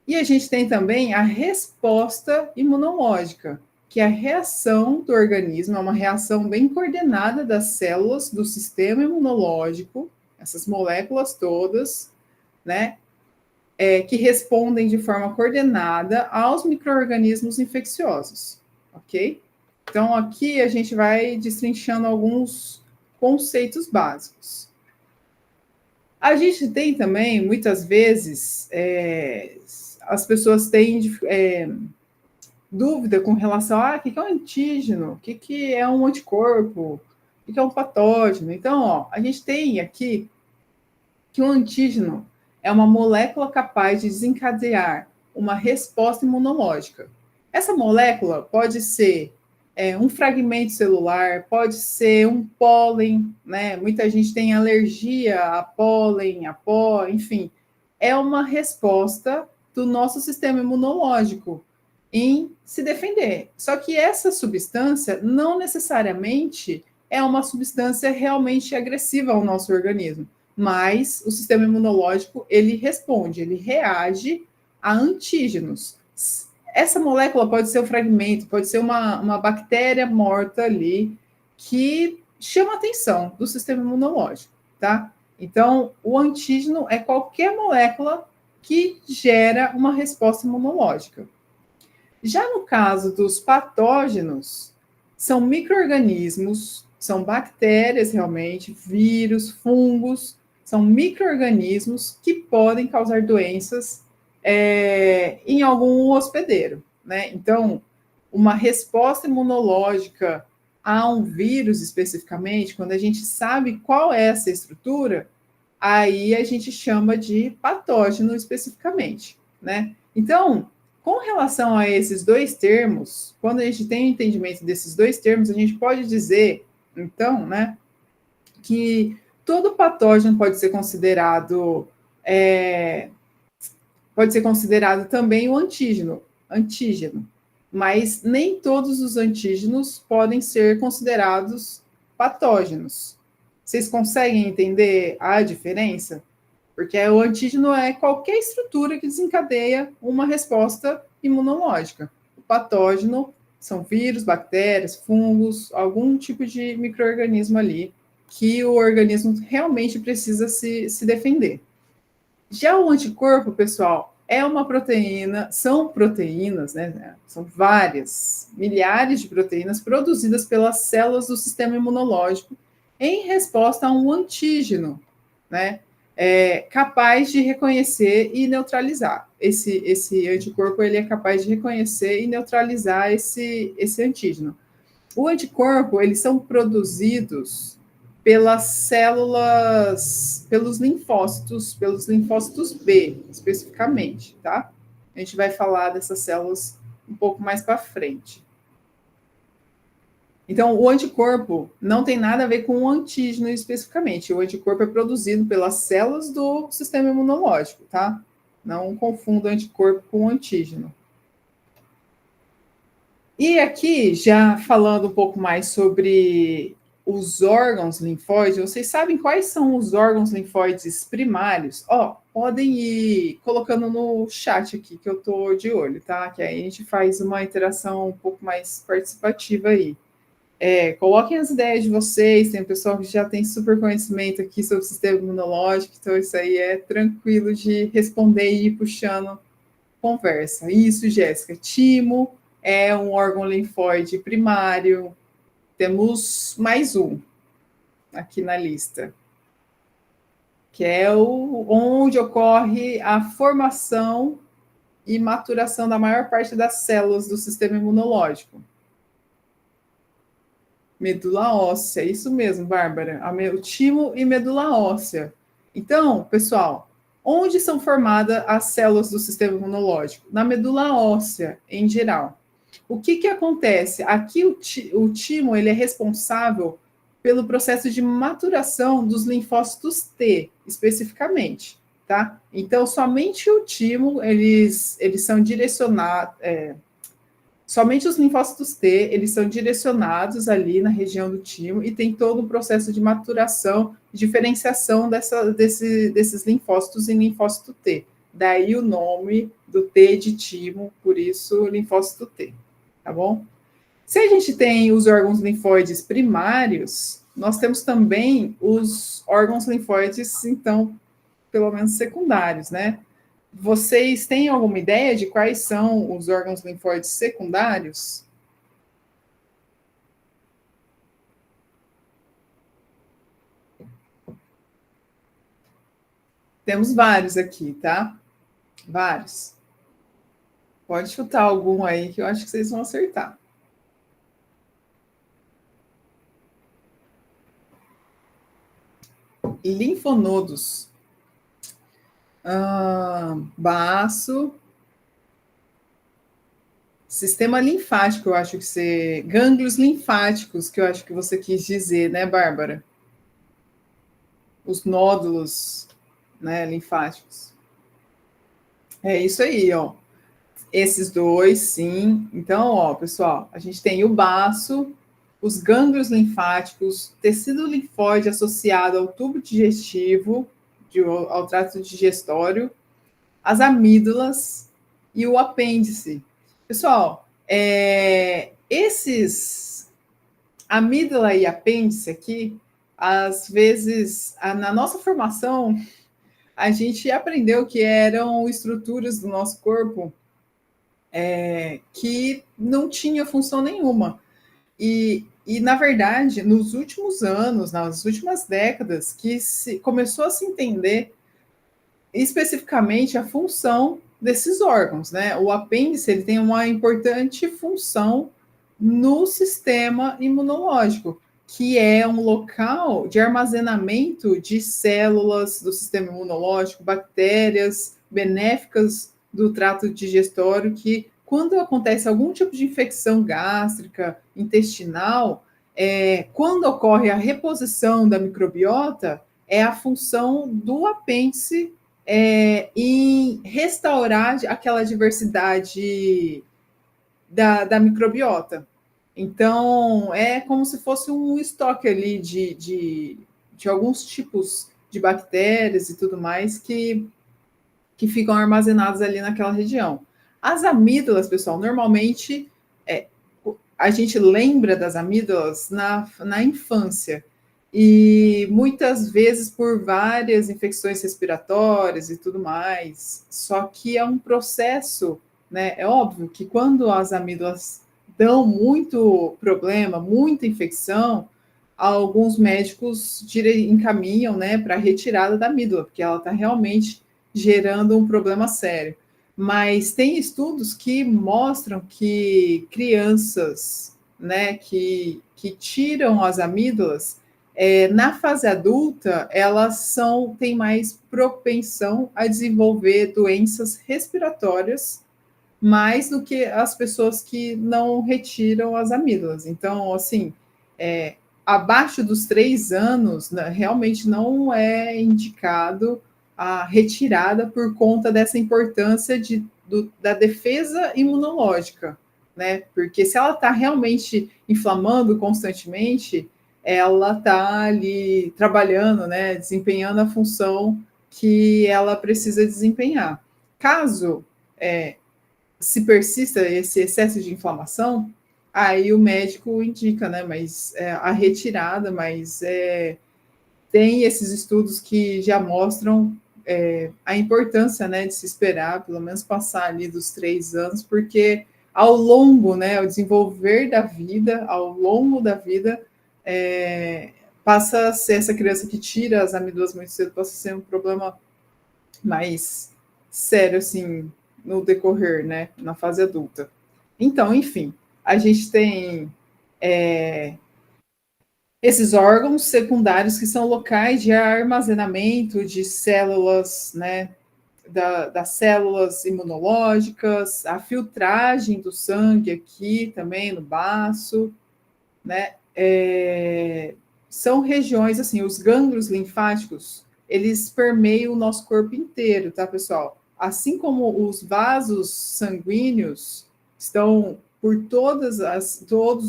Speaker 1: E a gente tem também a resposta imunológica, que é a reação do organismo, é uma reação bem coordenada das células do sistema imunológico, essas moléculas todas, né, que respondem de forma coordenada aos micro-organismos infecciosos, ok? Então, aqui a gente vai destrinchando alguns conceitos básicos. A gente tem também, muitas vezes, as pessoas têm dúvida com relação a o que é um antígeno, o que é um anticorpo, o que é um patógeno. Então, ó, a gente tem aqui que um antígeno é uma molécula capaz de desencadear uma resposta imunológica. Essa molécula pode ser um fragmento celular, pode ser um pólen, né? Muita gente tem alergia a pólen, a pó, enfim. É uma resposta do nosso sistema imunológico em se defender. Só que essa substância não necessariamente é uma substância realmente agressiva ao nosso organismo, mas o sistema imunológico, ele responde, ele reage a antígenos. Essa molécula pode ser um fragmento, pode ser uma bactéria morta ali que chama a atenção do sistema imunológico, tá? Então, o antígeno é qualquer molécula que gera uma resposta imunológica. Já no caso dos patógenos, são micro-organismos, são bactérias realmente, vírus, fungos, são micro-organismos que podem causar doenças em algum hospedeiro, né? Então, uma resposta imunológica a um vírus especificamente, quando a gente sabe qual é essa estrutura, aí a gente chama de patógeno especificamente, né? Então, com relação a esses dois termos, quando a gente tem o entendimento desses dois termos, a gente pode dizer, então, né, que todo patógeno pode ser considerado também o antígeno, mas nem todos os antígenos podem ser considerados patógenos. Vocês conseguem entender a diferença? Porque o antígeno é qualquer estrutura que desencadeia uma resposta imunológica. O patógeno são vírus, bactérias, fungos, algum tipo de micro-organismo ali que o organismo realmente precisa se defender. Já o anticorpo, pessoal, é uma proteína, são proteínas, né? São várias, milhares de proteínas produzidas pelas células do sistema imunológico em resposta a um antígeno, né? Capaz de reconhecer e neutralizar. Esse anticorpo ele é capaz de reconhecer e neutralizar esse antígeno. O anticorpo, eles são produzidos pelas células, pelos linfócitos B, especificamente, tá? A gente vai falar dessas células um pouco mais para frente. Então, o anticorpo não tem nada a ver com o antígeno especificamente. O anticorpo é produzido pelas células do sistema imunológico, tá? Não confunda anticorpo com antígeno. E aqui, já falando um pouco mais sobre os órgãos linfóides, vocês sabem quais são os órgãos linfóides primários? Ó, podem ir colocando no chat aqui, que eu tô de olho, tá? Que aí a gente faz uma interação um pouco mais participativa aí. Coloquem as ideias de vocês, tem um pessoal que já tem super conhecimento aqui sobre o sistema imunológico, então isso aí é tranquilo de responder e ir puxando conversa. Isso, Jéssica. Timo é um órgão linfóide primário. Temos mais um aqui na lista, que é onde ocorre a formação e maturação da maior parte das células do sistema imunológico. Medula óssea, isso mesmo, Bárbara. O timo e medula óssea. Então, pessoal, onde são formadas as células do sistema imunológico? Na medula óssea, em geral. O que acontece? Aqui o timo ele é responsável pelo processo de maturação dos linfócitos T, especificamente, tá? Então, somente o timo, eles são direcionados... somente os linfócitos T, eles são direcionados ali na região do timo e tem todo um processo de maturação, diferenciação desses linfócitos em linfócito T. Daí o nome do T de timo, por isso linfócito T, tá bom? Se a gente tem os órgãos linfóides primários, nós temos também os órgãos linfóides, então, pelo menos secundários, né? Vocês têm alguma ideia de quais são os órgãos linfóides secundários? Temos vários aqui, tá? Vários. Pode chutar algum aí que eu acho que vocês vão acertar. Linfonodos. Baço. Sistema linfático, eu acho que você... Gânglios linfáticos, que eu acho que você quis dizer, né, Bárbara? Os nódulos, né, linfáticos. É isso aí, ó. Esses dois, sim. Então, ó, pessoal, a gente tem o baço, os gânglios linfáticos, tecido linfóide associado ao tubo digestivo, ao trato digestório, as amígdalas e o apêndice. Pessoal, esses amígdala e apêndice aqui, às vezes, na nossa formação, a gente aprendeu que eram estruturas do nosso corpo que não tinha função nenhuma. E, na verdade, nos últimos anos, nas últimas décadas, que começou a se entender especificamente a função desses órgãos, né? O apêndice ele tem uma importante função no sistema imunológico, que é um local de armazenamento de células do sistema imunológico, bactérias benéficas do trato digestório, que quando acontece algum tipo de infecção gástrica, intestinal, quando ocorre a reposição da microbiota, é a função do apêndice em restaurar aquela diversidade da microbiota. Então, é como se fosse um estoque ali de alguns tipos de bactérias e tudo mais que ficam armazenados ali naquela região. As amígdalas, pessoal, normalmente a gente lembra das amígdalas na infância, e muitas vezes por várias infecções respiratórias e tudo mais. Só que é um processo, né? É óbvio que quando as amígdalas dão muito problema, muita infecção, alguns médicos encaminham, né, para a retirada da amígdala, porque ela está realmente gerando um problema sério. Mas tem estudos que mostram que crianças, né, que tiram as amígdalas, na fase adulta, elas têm mais propensão a desenvolver doenças respiratórias mais do que as pessoas que não retiram as amígdalas. Então, assim, abaixo dos 3 anos, né, realmente não é indicado a retirada por conta dessa importância da defesa imunológica, né? Porque se ela está realmente inflamando constantemente, ela está ali trabalhando, né? Desempenhando a função que ela precisa desempenhar. Caso se persista esse excesso de inflamação, aí o médico indica, né? Mas a retirada, mas tem esses estudos que já mostram a importância, né, de se esperar, pelo menos passar ali dos 3 anos, porque ao longo, né, o desenvolver da vida, ao longo da vida, passa a ser essa criança que tira as amígdalas muito cedo, passa a ser um problema mais sério, assim, no decorrer, né, na fase adulta. Então, enfim, a gente tem esses órgãos secundários que são locais de armazenamento de células, né, das células imunológicas, a filtragem do sangue aqui também no baço, né? São regiões assim, os gânglios linfáticos, eles permeiam o nosso corpo inteiro, tá, pessoal? Assim como os vasos sanguíneos estão por todos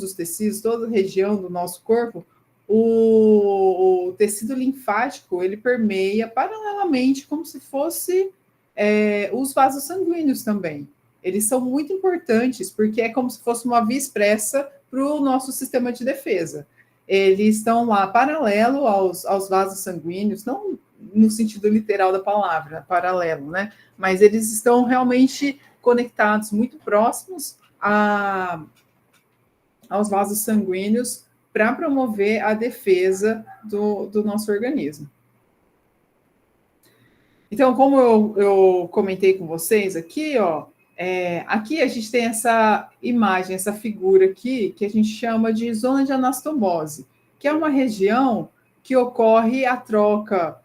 Speaker 1: os tecidos, toda a região do nosso corpo, o tecido linfático ele permeia paralelamente como se fosse os vasos sanguíneos também. Eles são muito importantes porque é como se fosse uma via expressa para o nosso sistema de defesa. Eles estão lá paralelo aos vasos sanguíneos, não no sentido literal da palavra, paralelo, né? Mas eles estão realmente conectados, muito próximos aos vasos sanguíneos para promover a defesa do nosso organismo. Então, como eu comentei com vocês aqui, ó, aqui a gente tem essa imagem, essa figura aqui, que a gente chama de zona de anastomose, que é uma região que ocorre a troca,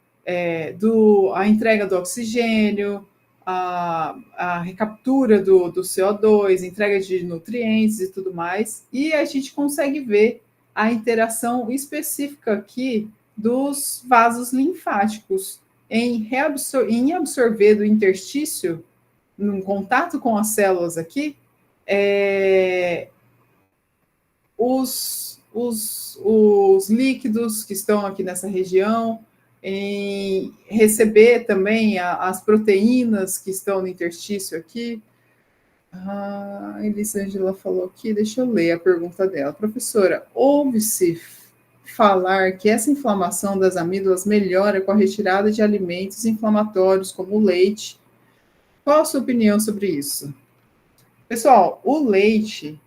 Speaker 1: a entrega do oxigênio, a recaptura do CO2, entrega de nutrientes e tudo mais, e a gente consegue ver a interação específica aqui dos vasos linfáticos em absorver do interstício, num contato com as células aqui, os líquidos que estão aqui nessa região, em receber também as proteínas que estão no interstício aqui. A Elisângela falou aqui, deixa eu ler a pergunta dela. Professora, ouve-se falar que essa inflamação das amígdalas melhora com a retirada de alimentos inflamatórios, como o leite. Qual a sua opinião sobre isso? Pessoal, o leite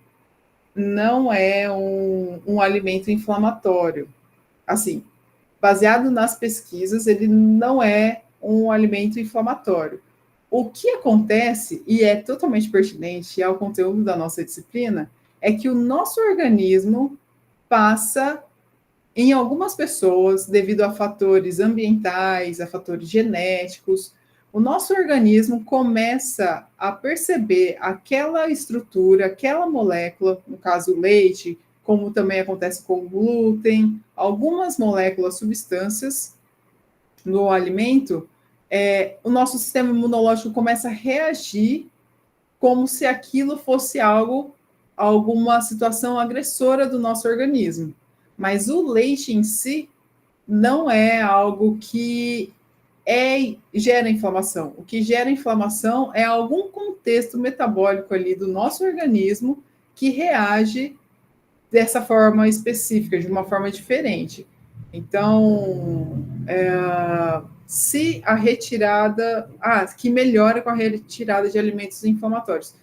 Speaker 1: não é um alimento inflamatório. Assim, baseado nas pesquisas, ele não é um alimento inflamatório. O que acontece, e é totalmente pertinente ao conteúdo da nossa disciplina, é que o nosso organismo passa, em algumas pessoas, devido a fatores ambientais, a fatores genéticos, o nosso organismo começa a perceber aquela estrutura, aquela molécula, no caso o leite, como também acontece com o glúten, algumas moléculas, substâncias no alimento, o nosso sistema imunológico começa a reagir como se aquilo fosse alguma situação agressora do nosso organismo. Mas o leite em si não é algo que gera inflamação. O que gera inflamação é algum contexto metabólico ali do nosso organismo que reage dessa forma específica, de uma forma diferente. Então, se a retirada, que melhora com a retirada de alimentos inflamatórios.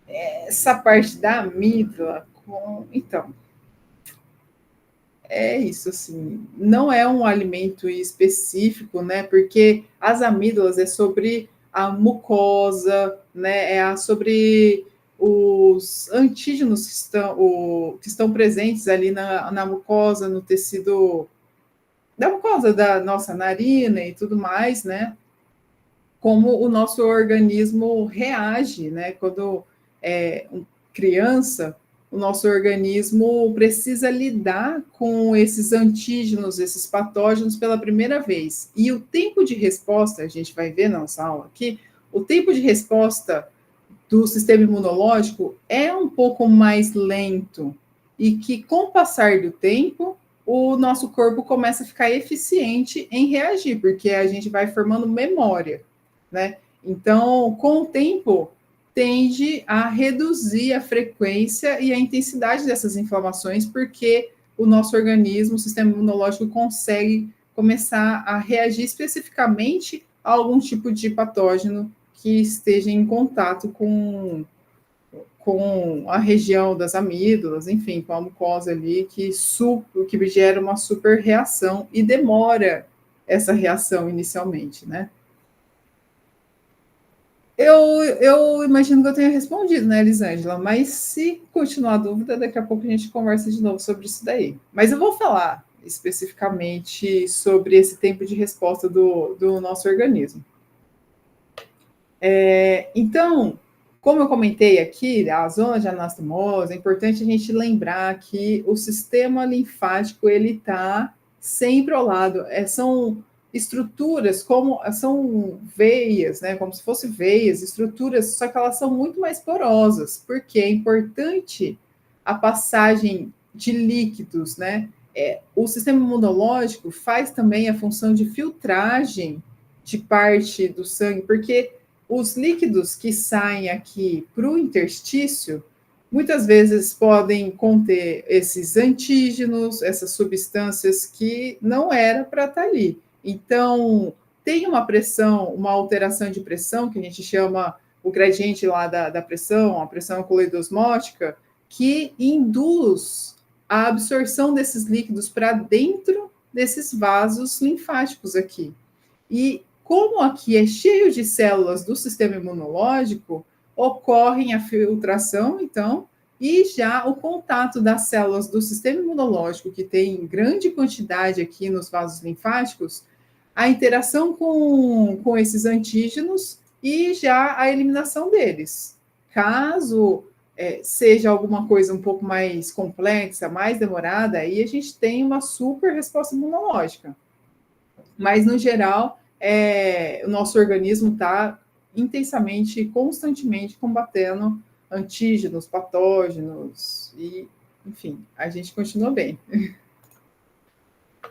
Speaker 1: Essa parte da amígdala, então, é isso, assim, não é um alimento específico, né? Porque as amígdalas é sobre a mucosa, né? Sobre os antígenos que estão presentes ali na mucosa, no tecido da mucosa da nossa narina e tudo mais, né? como o nosso organismo reage, né? Quando criança, o nosso organismo precisa lidar com esses antígenos, esses patógenos pela primeira vez. E o tempo de resposta, a gente vai ver na nossa aula aqui, o tempo de resposta do sistema imunológico é um pouco mais lento e que, com o passar do tempo, o nosso corpo começa a ficar eficiente em reagir, porque a gente vai formando memória, né? Então, com o tempo, tende a reduzir a frequência e a intensidade dessas inflamações, porque o nosso organismo, o sistema imunológico, consegue começar a reagir especificamente a algum tipo de patógeno que esteja em contato com a região das amígdalas, enfim, com a mucosa ali, que gera uma super reação e demora essa reação inicialmente, né? Eu imagino que eu tenha respondido, né, Elisângela? Mas se continuar a dúvida, daqui a pouco a gente conversa de novo sobre isso daí. Mas eu vou falar especificamente sobre esse tempo de resposta do nosso organismo. Então, como eu comentei aqui, a zona de anastomose, é importante a gente lembrar que o sistema linfático ele está sempre ao lado. São estruturas são veias, né? Como se fossem veias, estruturas, só que elas são muito mais porosas, porque é importante a passagem de líquidos, né? O sistema imunológico faz também a função de filtragem de parte do sangue, porque os líquidos que saem aqui para o interstício, muitas vezes podem conter esses antígenos, essas substâncias que não era para estar ali. Então, tem uma pressão, uma alteração de pressão, que a gente chama o gradiente lá da pressão, a pressão coloidosmótica, que induz a absorção desses líquidos para dentro desses vasos linfáticos aqui. E como aqui é cheio de células do sistema imunológico, ocorre a filtração, então, e já o contato das células do sistema imunológico, que tem grande quantidade aqui nos vasos linfáticos, a interação com esses antígenos e já a eliminação deles. Caso seja alguma coisa um pouco mais complexa, mais demorada, aí a gente tem uma super resposta imunológica. Mas, no geral, o nosso organismo está intensamente, constantemente combatendo antígenos, patógenos, e, enfim, a gente continua bem.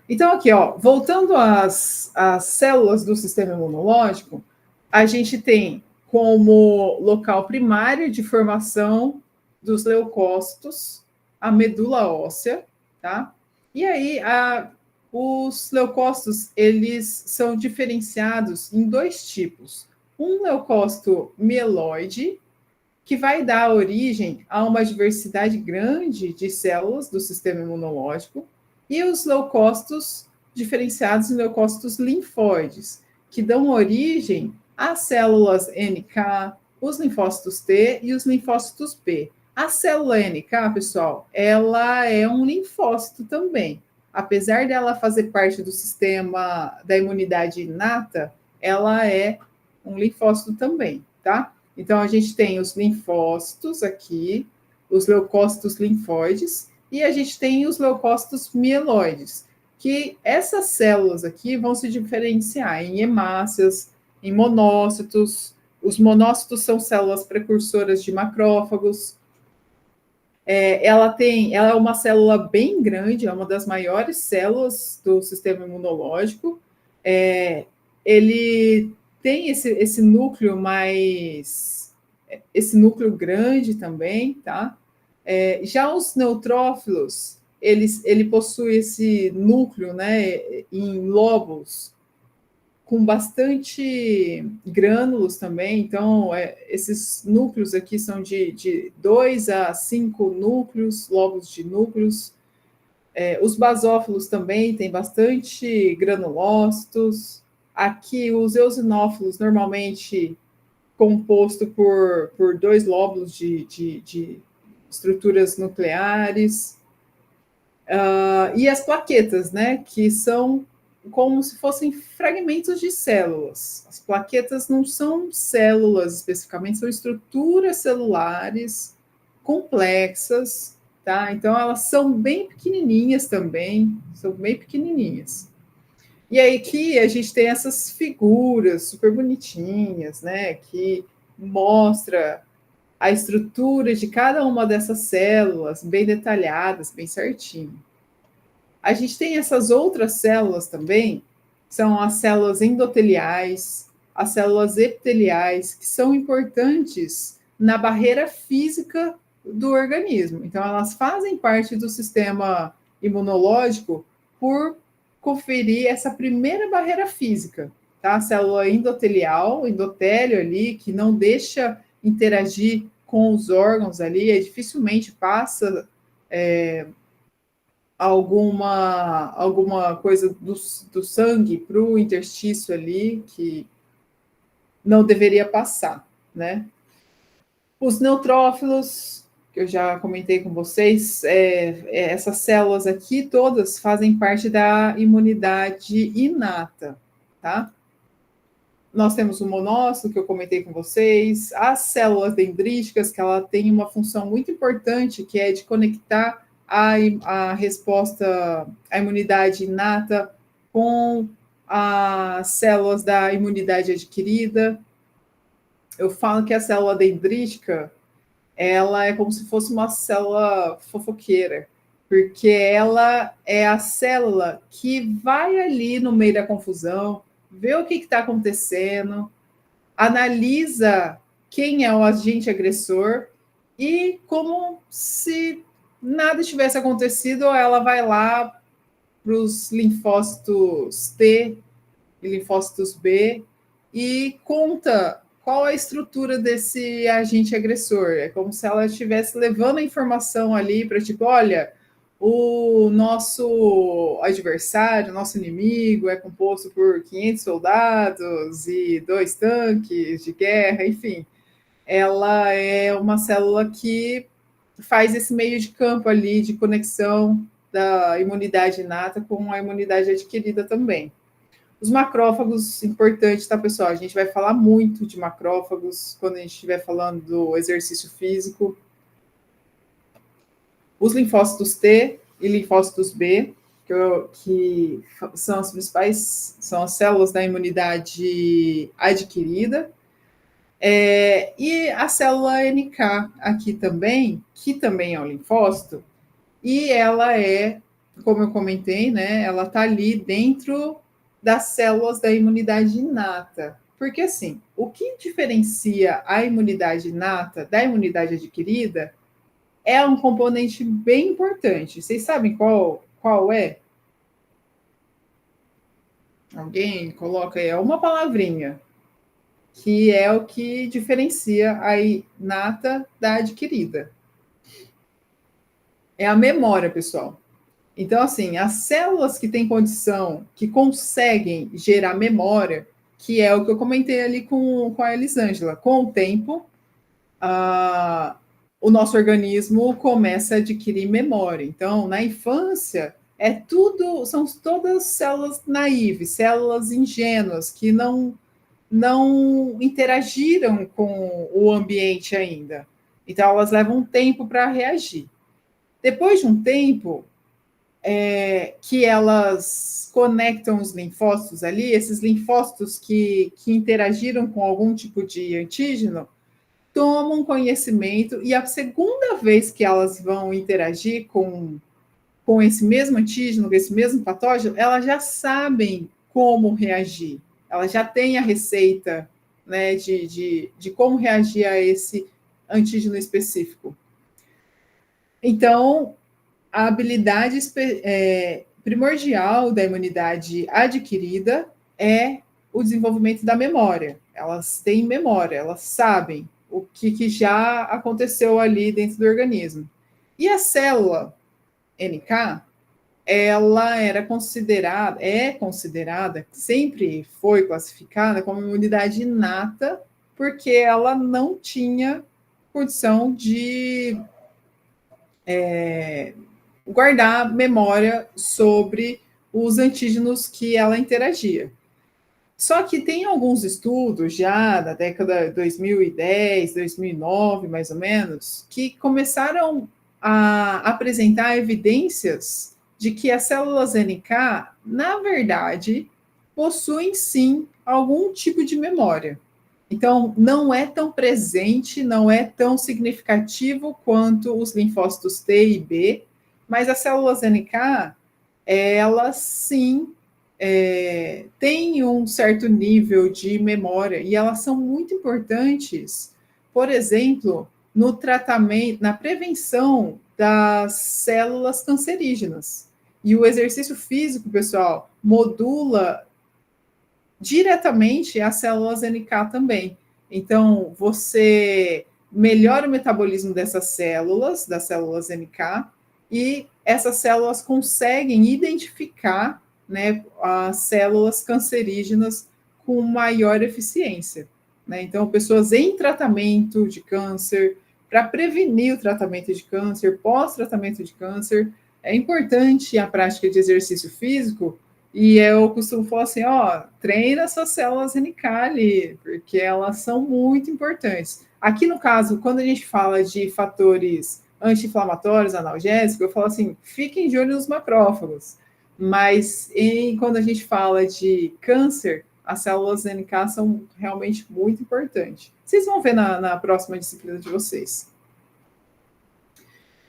Speaker 1: Então, aqui, ó, voltando às células do sistema imunológico, a gente tem como local primário de formação dos leucócitos a medula óssea, tá? E aí, os leucócitos, eles são diferenciados em dois tipos. Um leucócito mieloide, que vai dar origem a uma diversidade grande de células do sistema imunológico, e os leucócitos diferenciados em leucócitos linfóides, que dão origem às células NK, os linfócitos T e os linfócitos B. A célula NK, pessoal, ela é um linfócito também. Apesar dela fazer parte do sistema da imunidade inata, ela é um linfócito também, tá? Então, a gente tem os linfócitos aqui, os leucócitos linfóides, e a gente tem os leucócitos mieloides, que essas células aqui vão se diferenciar em hemácias, em monócitos. Os monócitos são células precursoras de macrófagos. Ela é uma célula bem grande, é uma das maiores células do sistema imunológico. Ele tem esse núcleo esse núcleo grande também, tá? Já os neutrófilos, ele possui esse núcleo, né, em lóbulos, com bastante grânulos também. Então, esses núcleos aqui são de 2 a 5 núcleos, lóbulos de núcleos. Os basófilos também têm bastante granulócitos. Aqui, os eosinófilos, normalmente composto por 2 lóbulos de estruturas nucleares. E as plaquetas, né, que são como se fossem fragmentos de células. As plaquetas não são células especificamente, são estruturas celulares complexas, tá? Então, elas são bem pequenininhas também, são bem pequenininhas. E aí que a gente tem essas figuras super bonitinhas, né, que mostra a estrutura de cada uma dessas células, bem detalhadas, bem certinho. A gente tem essas outras células também, são as células endoteliais, as células epiteliais, que são importantes na barreira física do organismo. Então, elas fazem parte do sistema imunológico por conferir essa primeira barreira física, tá? A célula endotelial, endotélio ali, que não deixa interagir com os órgãos ali, dificilmente passa alguma coisa do sangue para o interstício ali que não deveria passar, né? Os neutrófilos, que eu já comentei com vocês, essas células aqui todas fazem parte da imunidade inata, tá? Nós temos o monócito, que eu comentei com vocês, as células dendríticas, que ela tem uma função muito importante, que é de conectar a resposta, a imunidade inata com as células da imunidade adquirida. Eu falo que a célula dendrítica, ela é como se fosse uma célula fofoqueira, porque ela é a célula que vai ali no meio da confusão, vê o que está acontecendo, analisa quem é o agente agressor e, como se nada tivesse acontecido, ela vai lá para os linfócitos T e linfócitos B e conta qual a estrutura desse agente agressor. É como se ela estivesse levando a informação ali para, tipo, olha, o nosso adversário, nosso inimigo é composto por 500 soldados e 2 tanques de guerra, enfim. Ela é uma célula que faz esse meio de campo ali de conexão da imunidade inata com a imunidade adquirida também. Os macrófagos, importante, tá, pessoal? A gente vai falar muito de macrófagos quando a gente estiver falando do exercício físico. Os linfócitos T e linfócitos B, que são as principais, são as células da imunidade adquirida. E a célula NK aqui também, que também é um linfócito, e ela é, como eu comentei, né, ela está ali dentro das células da imunidade inata. Porque, assim, o que diferencia a imunidade inata da imunidade adquirida é um componente bem importante. Vocês sabem qual é? Alguém coloca aí, é uma palavrinha, que é o que diferencia a inata da adquirida. É a memória, pessoal. Então, assim, as células que têm condição, que conseguem gerar memória, que é o que eu comentei ali com a Elisângela, com o tempo, o nosso organismo começa a adquirir memória. Então, na infância, são todas células naíves, células ingênuas, que não interagiram com o ambiente ainda. Então, elas levam um tempo para reagir. Depois de um tempo, que elas conectam os linfócitos ali, esses linfócitos que interagiram com algum tipo de antígeno, tomam conhecimento, e a segunda vez que elas vão interagir com esse mesmo antígeno, com esse mesmo patógeno, elas já sabem como reagir, elas já têm a receita, né, de como reagir a esse antígeno específico. Então, a habilidade primordial da imunidade adquirida é o desenvolvimento da memória. Elas têm memória, elas sabem o que já aconteceu ali dentro do organismo. E a célula NK, ela é considerada, sempre foi classificada como imunidade inata, porque ela não tinha condição de guardar memória sobre os antígenos que ela interagia. Só que tem alguns estudos já da década de 2010, 2009, mais ou menos, que começaram a apresentar evidências de que as células NK, na verdade, possuem sim algum tipo de memória. Então, não é tão presente, não é tão significativo quanto os linfócitos T e B, mas as células NK, elas sim têm um certo nível de memória e elas são muito importantes, por exemplo, no tratamento, na prevenção das células cancerígenas. E o exercício físico, pessoal, modula diretamente as células NK também. Então, você melhora o metabolismo dessas células, das células NK, e essas células conseguem identificar, né, as células cancerígenas com maior eficiência. Né? Então, pessoas em tratamento de câncer, para prevenir o tratamento de câncer, pós-tratamento de câncer, é importante a prática de exercício físico, e eu costumo falar assim, ó, treina essas células NK ali, porque elas são muito importantes. Aqui no caso, quando a gente fala de fatores anti-inflamatórios, analgésicos, eu falo assim, fiquem de olho nos macrófagos. Mas quando a gente fala de câncer, as células NK são realmente muito importantes. Vocês vão ver na próxima disciplina de vocês.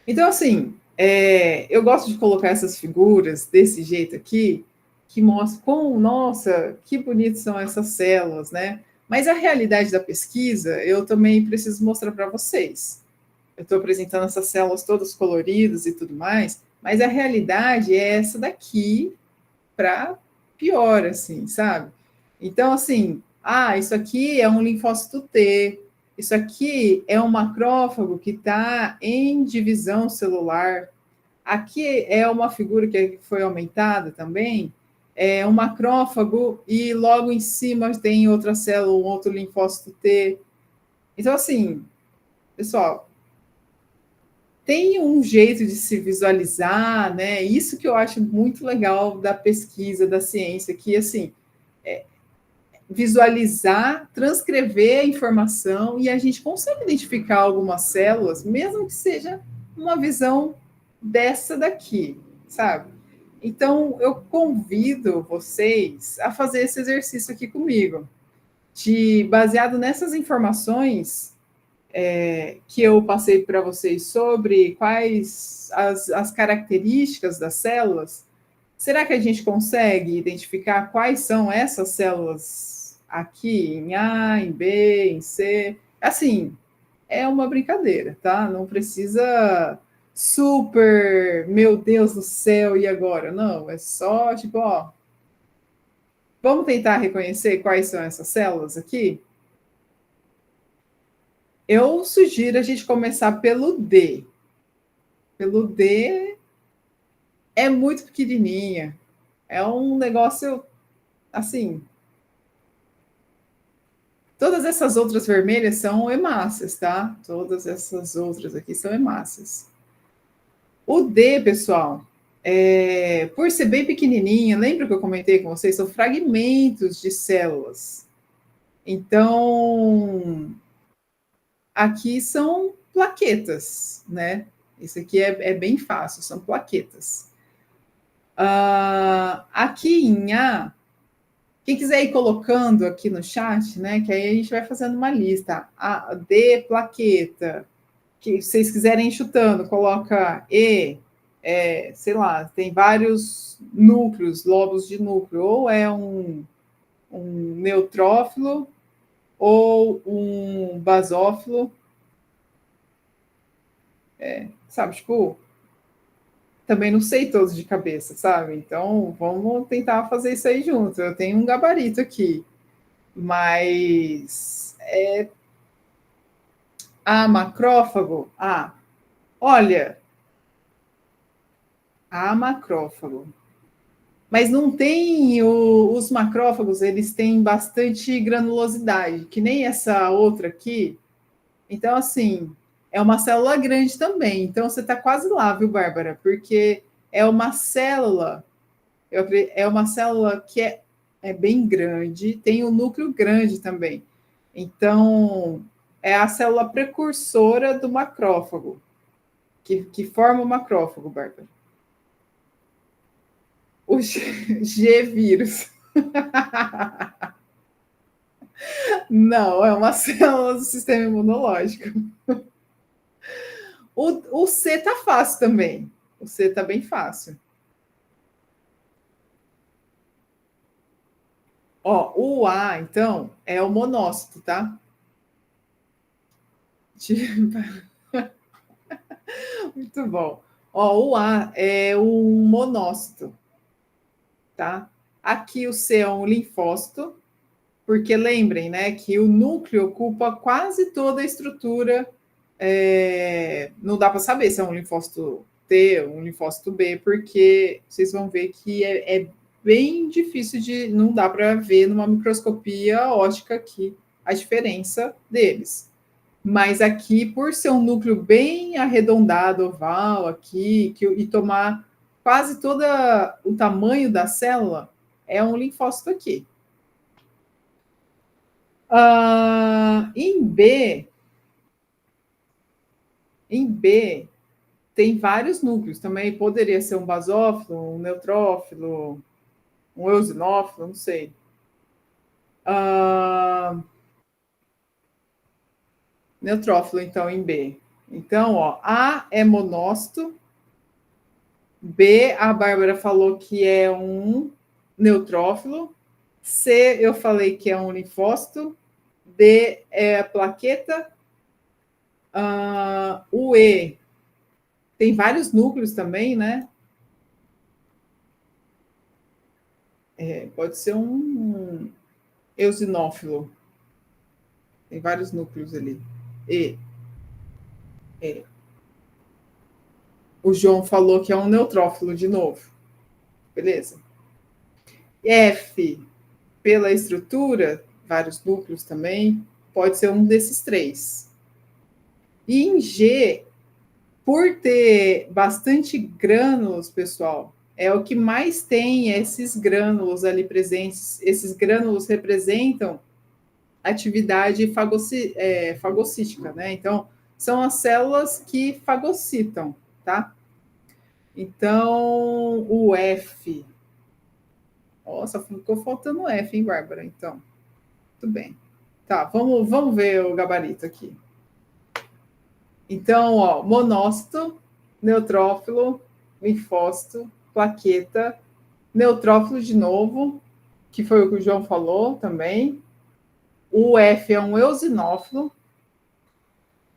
Speaker 1: Então, assim, eu gosto de colocar essas figuras desse jeito aqui, que mostram como, nossa, que bonitas são essas células, né? Mas a realidade da pesquisa, eu também preciso mostrar para vocês. Eu estou apresentando essas células todas coloridas e tudo mais, mas a realidade é essa daqui para pior, assim, sabe? Então, assim, isso aqui é um linfócito T, isso aqui é um macrófago que está em divisão celular. Aqui é uma figura que foi aumentada também, é um macrófago e logo em cima tem outra célula, um outro linfócito T. Então, assim, pessoal, tem um jeito de se visualizar, né? Isso que eu acho muito legal da pesquisa, da ciência, que, assim, visualizar, transcrever a informação e a gente consegue identificar algumas células, mesmo que seja uma visão dessa daqui, sabe? Então, eu convido vocês a fazer esse exercício aqui comigo, baseado nessas informações que eu passei para vocês sobre quais as características das células. Será que a gente consegue identificar quais são essas células aqui, em A, em B, em C? Assim, é uma brincadeira, tá? Não precisa super, meu Deus do céu, e agora? Não, é só tipo, ó, vamos tentar reconhecer quais são essas células aqui? Eu sugiro a gente começar pelo D. Pelo D é muito pequenininha. É um negócio assim. Todas essas outras vermelhas são hemácias, tá? Todas essas outras aqui são hemácias. O D, pessoal, por ser bem pequenininha, lembra que eu comentei com vocês? São fragmentos de células. Então, aqui são plaquetas, né? Isso aqui é bem fácil, são plaquetas. Aqui em A, quem quiser ir colocando aqui no chat, né? Que aí a gente vai fazendo uma lista. A, D, plaqueta. Que vocês quiserem ir chutando, coloca E, sei lá, tem vários núcleos, lobos de núcleo. Ou é um neutrófilo, ou um basófilo. Sabe, tipo, também não sei todos de cabeça, sabe? Então, vamos tentar fazer isso aí junto. Eu tenho um gabarito aqui, mas macrófago, olha, macrófago. Mas não tem os macrófagos, eles têm bastante granulosidade, que nem essa outra aqui. Então, assim, é uma célula grande também. Então, você está quase lá, viu, Bárbara? Porque é uma célula É uma célula que é bem grande, tem um núcleo grande também. Então, é a célula precursora do macrófago, que forma o macrófago, Bárbara. O G-vírus. Não, é uma célula do sistema imunológico. O C tá fácil também. O C tá bem fácil. Ó, o A, então, é o monócito, tá? Muito bom. Ó, o A é um monócito, tá? Aqui o C é um linfócito, porque lembrem, né, que o núcleo ocupa quase toda a estrutura. Não dá para saber se é um linfócito T ou um linfócito B, porque vocês vão ver que é bem difícil de. Não dá para ver numa microscopia óptica aqui a diferença deles. Mas aqui, por ser um núcleo bem arredondado, oval, aqui, e tomar quase todo o tamanho da célula, é um linfócito aqui. Em B, tem vários núcleos. Também poderia ser um basófilo, um neutrófilo, um eosinófilo, não sei. Neutrófilo, então, em B. Então, ó, A é monócito. B, a Bárbara falou que é um neutrófilo. C, eu falei que é um linfócito. D é a plaqueta. O E tem vários núcleos também, né? Pode ser um eosinófilo. Tem vários núcleos ali. E. O João falou que é um neutrófilo de novo. Beleza? F, pela estrutura, vários núcleos também, pode ser um desses três. E em G, por ter bastante grânulos, pessoal, é o que mais tem esses grânulos ali presentes. Esses grânulos representam atividade fagocítica, né? Então, são as células que fagocitam, tá? Então, o F. Nossa, ficou faltando o F, hein, Bárbara? Então, tudo bem. Tá, vamos ver o gabarito aqui. Então, ó, monócito, neutrófilo, linfócito, plaqueta, neutrófilo de novo, que foi o que o João falou também. O F é um eosinófilo,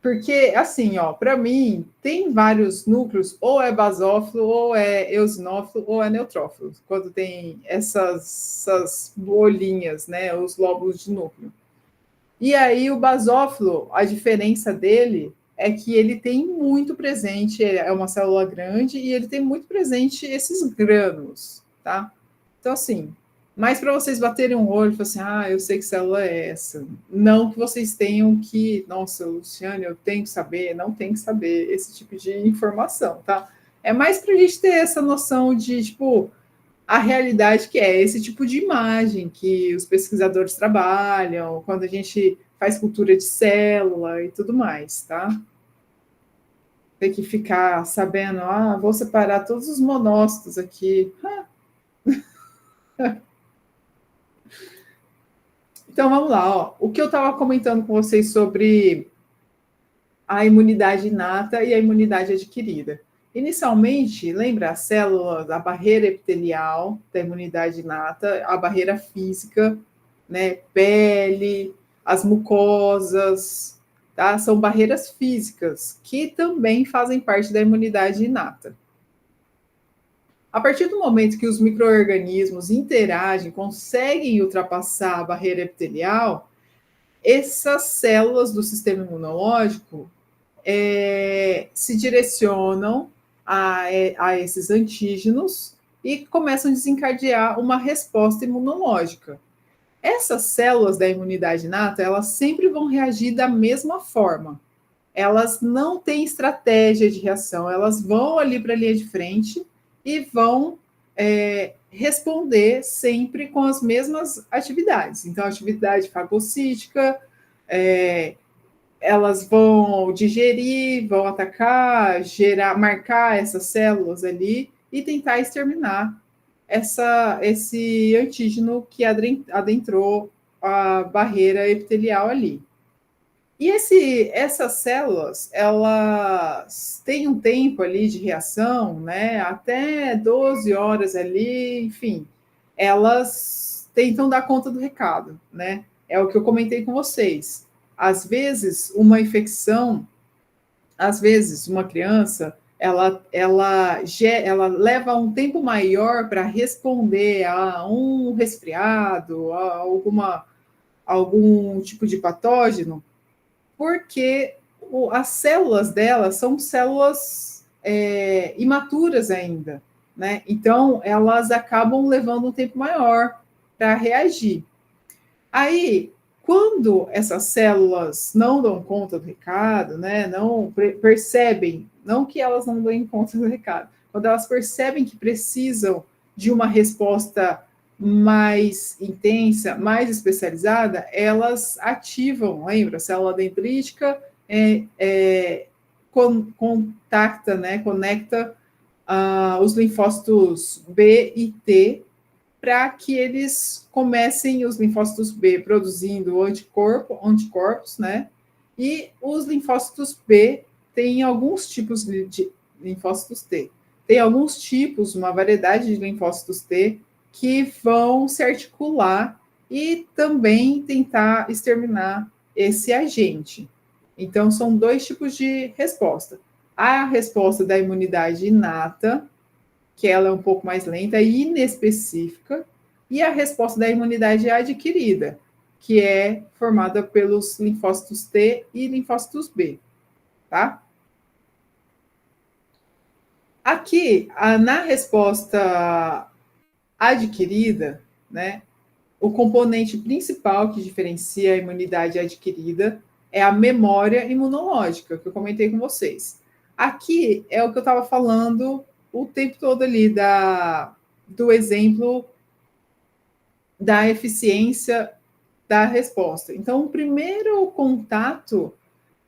Speaker 1: porque, assim, ó, para mim, tem vários núcleos, ou é basófilo, ou é eosinófilo, ou é neutrófilo, quando tem essas bolinhas, né, os lóbulos de núcleo. E aí, o basófilo, a diferença dele é que ele tem muito presente, é uma célula grande, e ele tem muito presente esses grânulos, tá? Então, assim, mas para vocês baterem um olho e falar assim, eu sei que célula é essa. Não que vocês tenham que, nossa, Luciane, eu tenho que saber, não tem que saber esse tipo de informação, tá? É mais para a gente ter essa noção de, tipo, a realidade que é esse tipo de imagem que os pesquisadores trabalham, quando a gente faz cultura de célula e tudo mais, tá? Tem que ficar sabendo, vou separar todos os monócitos aqui. Então, vamos lá. Ó. O que eu estava comentando com vocês sobre a imunidade inata e a imunidade adquirida. Inicialmente, lembra a célula da barreira epitelial da imunidade inata, a barreira física, né? Pele, as mucosas, tá? São barreiras físicas que também fazem parte da imunidade inata. A partir do momento que os micro-organismos interagem, conseguem ultrapassar a barreira epitelial, essas células do sistema imunológico se direcionam a esses antígenos e começam a desencadear uma resposta imunológica. Essas células da imunidade inata, elas sempre vão reagir da mesma forma. Elas não têm estratégia de reação, elas vão ali para a linha de frente e vão responder sempre com as mesmas atividades. Então, a atividade fagocítica, elas vão digerir, vão atacar, marcar essas células ali e tentar exterminar esse antígeno que adentrou a barreira epitelial ali. E essas células, elas têm um tempo ali de reação, né? Até 12 horas ali, enfim, elas tentam dar conta do recado, né? É o que eu comentei com vocês. Às vezes, uma infecção, às vezes, uma criança, ela leva um tempo maior para responder a um resfriado, a algum tipo de patógeno, porque as células dela são células imaturas ainda, né? Então, elas acabam levando um tempo maior para reagir. Aí, quando essas células não dão conta do recado, né? Não percebem, não que elas não dêem conta do recado, quando elas percebem que precisam de uma resposta mais intensa, mais especializada, elas ativam, lembra? A célula dendrítica contacta, né? Conecta os linfócitos B e T para que eles comecem, os linfócitos B, produzindo anticorpos, né? E os linfócitos B têm alguns tipos de linfócitos T. Tem alguns tipos, uma variedade de linfócitos T que vão se articular e também tentar exterminar esse agente. Então, são dois tipos de resposta. A resposta da imunidade inata, que ela é um pouco mais lenta e inespecífica, e a resposta da imunidade adquirida, que é formada pelos linfócitos T e linfócitos B, tá? Aqui, na resposta adquirida, né, o componente principal que diferencia a imunidade adquirida é a memória imunológica, que eu comentei com vocês. Aqui é o que eu estava falando o tempo todo ali do exemplo da eficiência da resposta. Então, o primeiro contato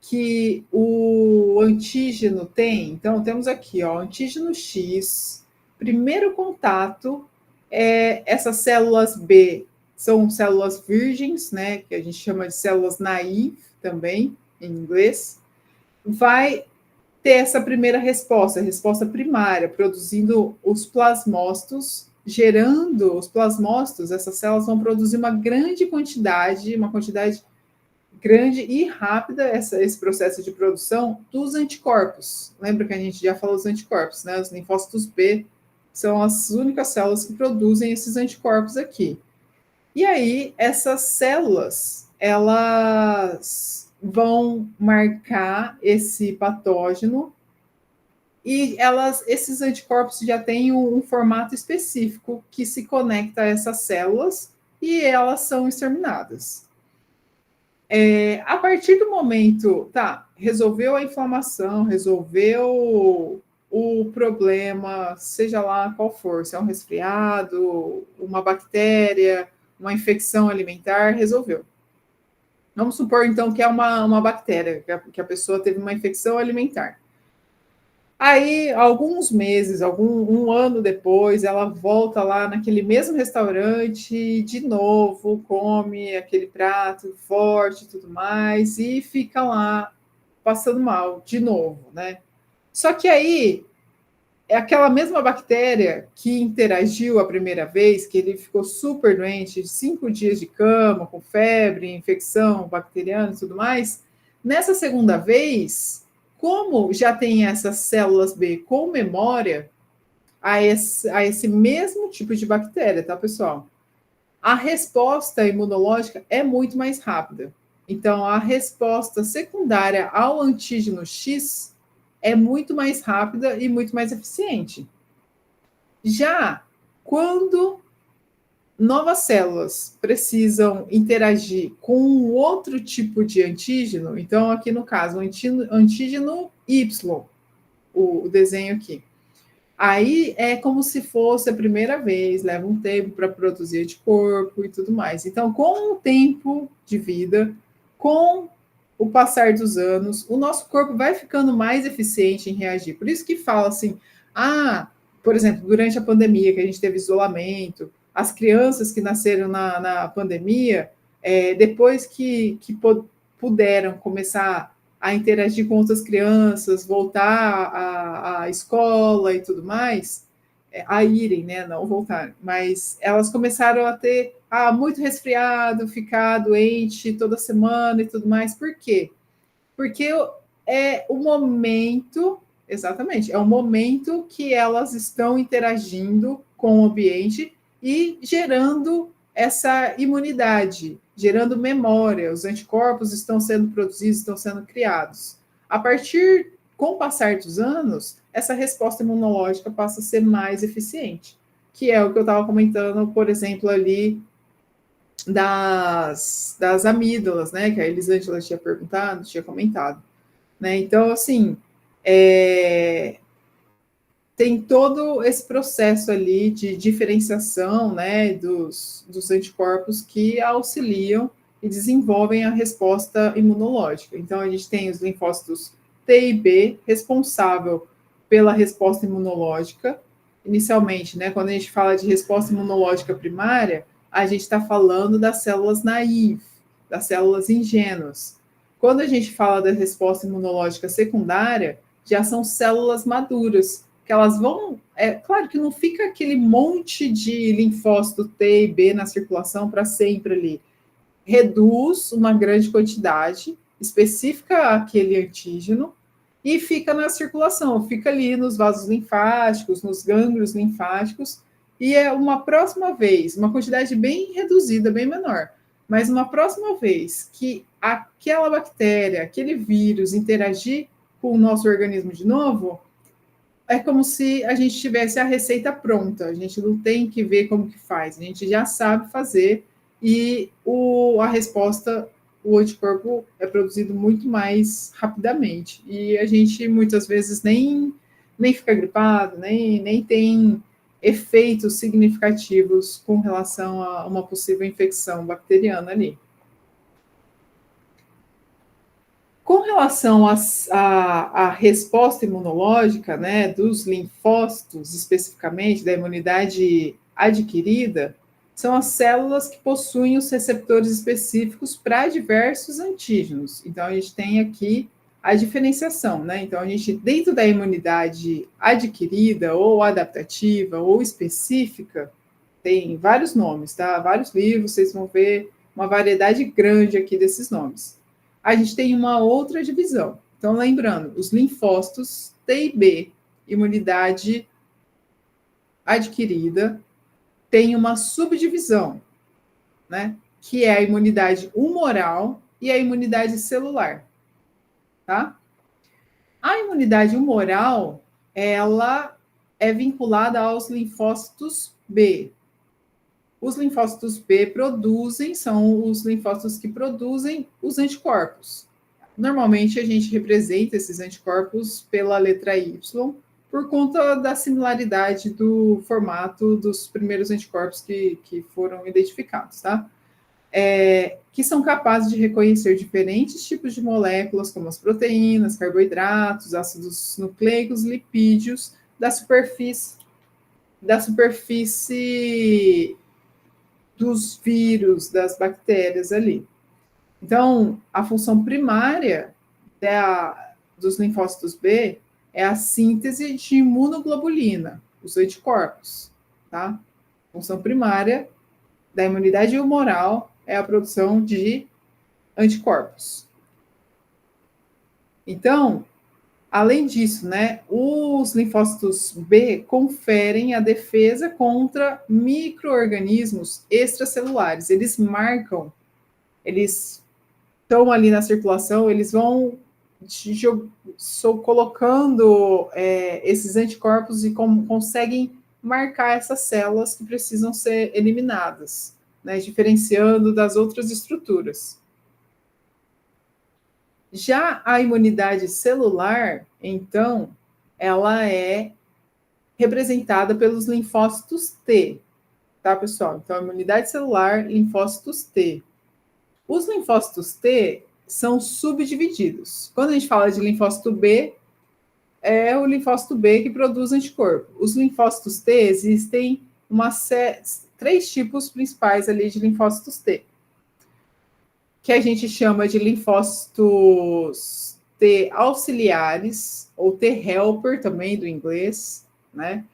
Speaker 1: que o antígeno tem, então temos aqui, ó, antígeno X, primeiro contato essas células B são células virgens, né, que a gente chama de células naive também, em inglês, vai ter essa primeira resposta, a resposta primária, produzindo os plasmócitos, gerando os plasmócitos, essas células vão produzir uma quantidade grande e rápida, esse processo de produção dos anticorpos. Lembra que a gente já falou dos anticorpos, né? Os linfócitos B são as únicas células que produzem esses anticorpos aqui. E aí, essas células, elas vão marcar esse patógeno e esses anticorpos já têm um formato específico que se conecta a essas células e elas são exterminadas. A partir do momento, resolveu a inflamação, resolveu o problema, seja lá qual for, se é um resfriado, uma bactéria, uma infecção alimentar, resolveu. Vamos supor, então, que é uma bactéria, que a pessoa teve uma infecção alimentar. Aí, alguns meses, um ano depois, ela volta lá naquele mesmo restaurante, de novo, come aquele prato forte e tudo mais, e fica lá passando mal, de novo, né? Só que aí, é aquela mesma bactéria que interagiu a primeira vez, que ele ficou super doente, 5 dias de cama, com febre, infecção bacteriana e tudo mais. Nessa segunda vez, como já tem essas células B com memória a esse mesmo tipo de bactéria, tá, pessoal? A resposta imunológica é muito mais rápida. Então, a resposta secundária ao antígeno X é muito mais rápida e muito mais eficiente. Já quando novas células precisam interagir com um outro tipo de antígeno, então aqui no caso, o antígeno Y, o desenho aqui. Aí é como se fosse a primeira vez, leva um tempo para produzir anticorpo e tudo mais. Então, com o tempo de vida, com o passar dos anos, o nosso corpo vai ficando mais eficiente em reagir. Por isso que fala assim, por exemplo, durante a pandemia, que a gente teve isolamento, as crianças que nasceram na pandemia, depois que puderam começar a interagir com outras crianças, voltar à escola e tudo mais, a irem, né, não voltar, mas elas começaram a ter muito resfriado, ficar doente toda semana e tudo mais. Por quê? Porque é o momento, exatamente, é o momento que elas estão interagindo com o ambiente e gerando essa imunidade, gerando memória. Os anticorpos estão sendo produzidos, estão sendo criados. A partir, com o passar dos anos, essa resposta imunológica passa a ser mais eficiente, que é o que eu estava comentando, por exemplo, ali das amígdalas, né? Que a Elisângela tinha perguntado, tinha comentado. Né? Então, assim, tem todo esse processo ali de diferenciação, né, dos anticorpos que auxiliam e desenvolvem a resposta imunológica. Então, a gente tem os linfócitos T e B, responsável pela resposta imunológica. Inicialmente, né, quando a gente fala de resposta imunológica primária, a gente está falando das células naive, das células ingênuas. Quando a gente fala da resposta imunológica secundária, já são células maduras, que elas vão. Claro que não fica aquele monte de linfócito T e B na circulação para sempre ali. Reduz uma grande quantidade específica àquele antígeno e fica na circulação, fica ali nos vasos linfáticos, nos gânglios linfáticos, e é uma próxima vez, uma quantidade bem reduzida, bem menor, mas uma próxima vez que aquela bactéria, aquele vírus interagir com o nosso organismo de novo, é como se a gente tivesse a receita pronta, a gente não tem que ver como que faz, a gente já sabe fazer e a resposta, o anticorpo é produzido muito mais rapidamente e a gente muitas vezes nem fica gripado, nem tem efeitos significativos com relação a uma possível infecção bacteriana ali. Com relação à resposta imunológica, né, dos linfócitos, especificamente, da imunidade adquirida, são as células que possuem os receptores específicos para diversos antígenos. Então, a gente tem aqui a diferenciação, né? Então, a gente, dentro da imunidade adquirida, ou adaptativa, ou específica, tem vários nomes, tá? Vários livros, vocês vão ver uma variedade grande aqui desses nomes. A gente tem uma outra divisão. Então, lembrando, os linfócitos T e B, imunidade adquirida, tem uma subdivisão, né? Que é a imunidade humoral e a imunidade celular, tá? A imunidade humoral, ela é vinculada aos linfócitos B. Os linfócitos B são os linfócitos que produzem os anticorpos. Normalmente a gente representa esses anticorpos pela letra Y, por conta da similaridade do formato dos primeiros anticorpos que foram identificados, tá? Que são capazes de reconhecer diferentes tipos de moléculas, como as proteínas, carboidratos, ácidos nucleicos, lipídios, da superfície dos vírus, das bactérias ali. Então, a função primária dos linfócitos B é a síntese de imunoglobulina, os anticorpos, tá? A função primária da imunidade humoral é a produção de anticorpos. Então, além disso, né, os linfócitos B conferem a defesa contra micro-organismos extracelulares. Eles marcam, eles estão ali na circulação, eles vão colocando esses anticorpos e conseguem marcar essas células que precisam ser eliminadas, né, diferenciando das outras estruturas. Já a imunidade celular, então, ela é representada pelos linfócitos T, tá, pessoal? Então, a imunidade celular, linfócitos T. Os linfócitos T são subdivididos. Quando a gente fala de linfócito B, é o linfócito B que produz anticorpo. Os linfócitos T, existem 3 tipos principais ali de linfócitos T, que a gente chama de linfócitos T auxiliares, ou T helper também, do inglês, né?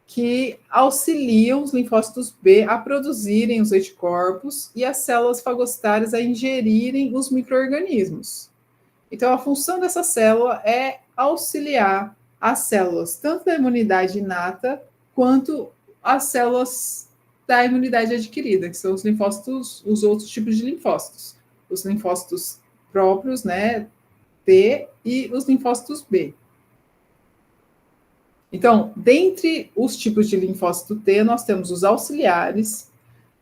Speaker 1: Que auxiliam os linfócitos B a produzirem os anticorpos e as células fagocitárias a ingerirem os micro-organismos. Então, a função dessa célula é auxiliar as células, tanto da imunidade inata, quanto as células da imunidade adquirida, que são os linfócitos, os outros tipos de linfócitos. Os linfócitos próprios, né, T, e os linfócitos B. Então, dentre os tipos de linfócito T, nós temos os auxiliares,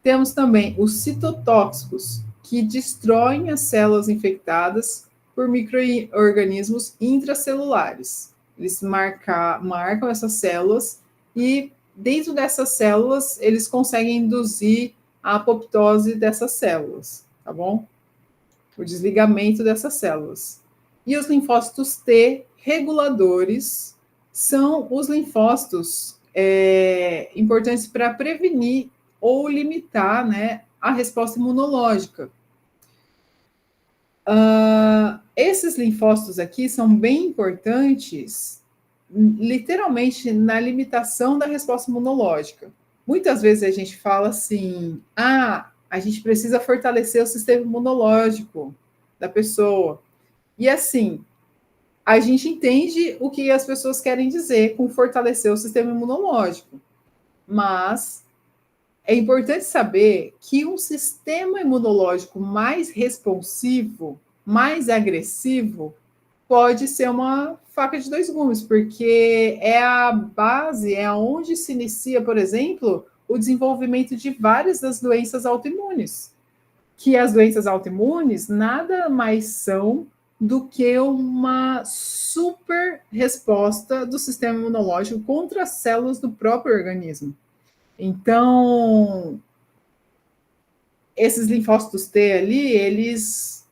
Speaker 1: temos também os citotóxicos, que destroem as células infectadas por micro-organismos intracelulares. Eles marcam essas células e, dentro dessas células, eles conseguem induzir a apoptose dessas células, tá bom? O desligamento dessas células. E os linfócitos T reguladores são os linfócitos importantes para prevenir ou limitar, né, a resposta imunológica. Esses linfócitos aqui são bem importantes, literalmente, na limitação da resposta imunológica. Muitas vezes a gente fala assim, a gente precisa fortalecer o sistema imunológico da pessoa. E assim, a gente entende o que as pessoas querem dizer com fortalecer o sistema imunológico. Mas é importante saber que um sistema imunológico mais responsivo, mais agressivo, pode ser uma faca de 2 gumes, porque é a base, é onde se inicia, por exemplo, o desenvolvimento de várias das doenças autoimunes. Que as doenças autoimunes nada mais são do que uma super resposta do sistema imunológico contra as células do próprio organismo. Então, esses linfócitos T ali, eles,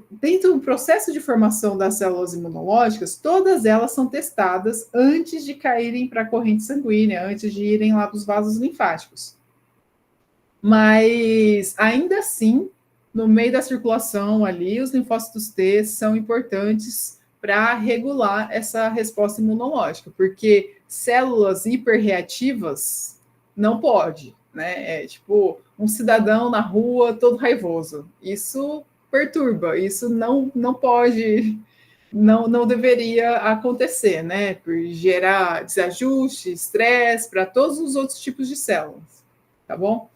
Speaker 1: dentro do processo de formação das células imunológicas, todas elas são testadas antes de caírem para a corrente sanguínea, antes de irem lá para os vasos linfáticos. Mas, ainda assim, no meio da circulação ali, os linfócitos T são importantes para regular essa resposta imunológica, porque células hiperreativas não pode, né? É tipo um cidadão na rua todo raivoso. Isso perturba, isso não pode, não deveria acontecer, né? Por gerar desajuste, estresse para todos os outros tipos de células, tá bom?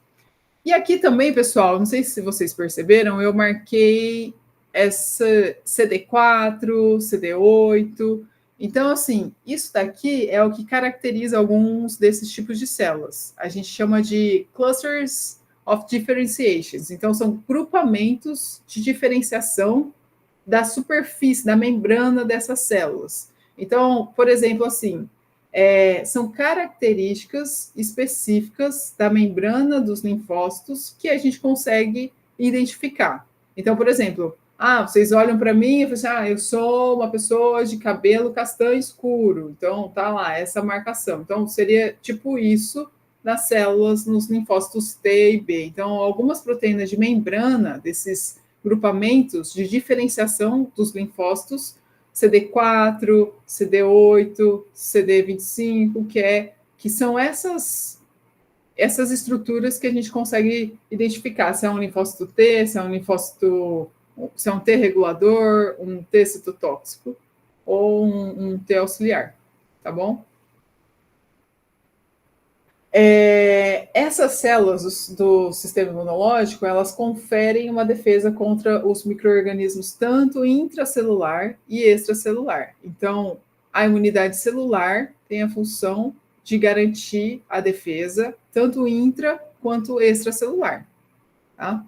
Speaker 1: E aqui também, pessoal, não sei se vocês perceberam, eu marquei essa CD4, CD8. Então, assim, isso daqui é o que caracteriza alguns desses tipos de células. A gente chama de clusters of differentiations. Então, são grupamentos de diferenciação da superfície, da membrana dessas células. Então, por exemplo, assim, são características específicas da membrana dos linfócitos que a gente consegue identificar. Então, por exemplo, vocês olham para mim e falam assim, eu sou uma pessoa de cabelo castanho escuro. Então, tá lá, essa marcação. Então, seria tipo isso nas células, nos linfócitos T e B. Então, algumas proteínas de membrana desses grupamentos de diferenciação dos linfócitos, CD4, CD8, CD25, que são essas estruturas que a gente consegue identificar se é um linfócito T, se é um linfócito, se é um T regulador, um T citotóxico ou um T auxiliar, tá bom? Essas células do sistema imunológico, elas conferem uma defesa contra os micro-organismos tanto intracelular e extracelular. Então, a imunidade celular tem a função de garantir a defesa tanto intra quanto extracelular, tá?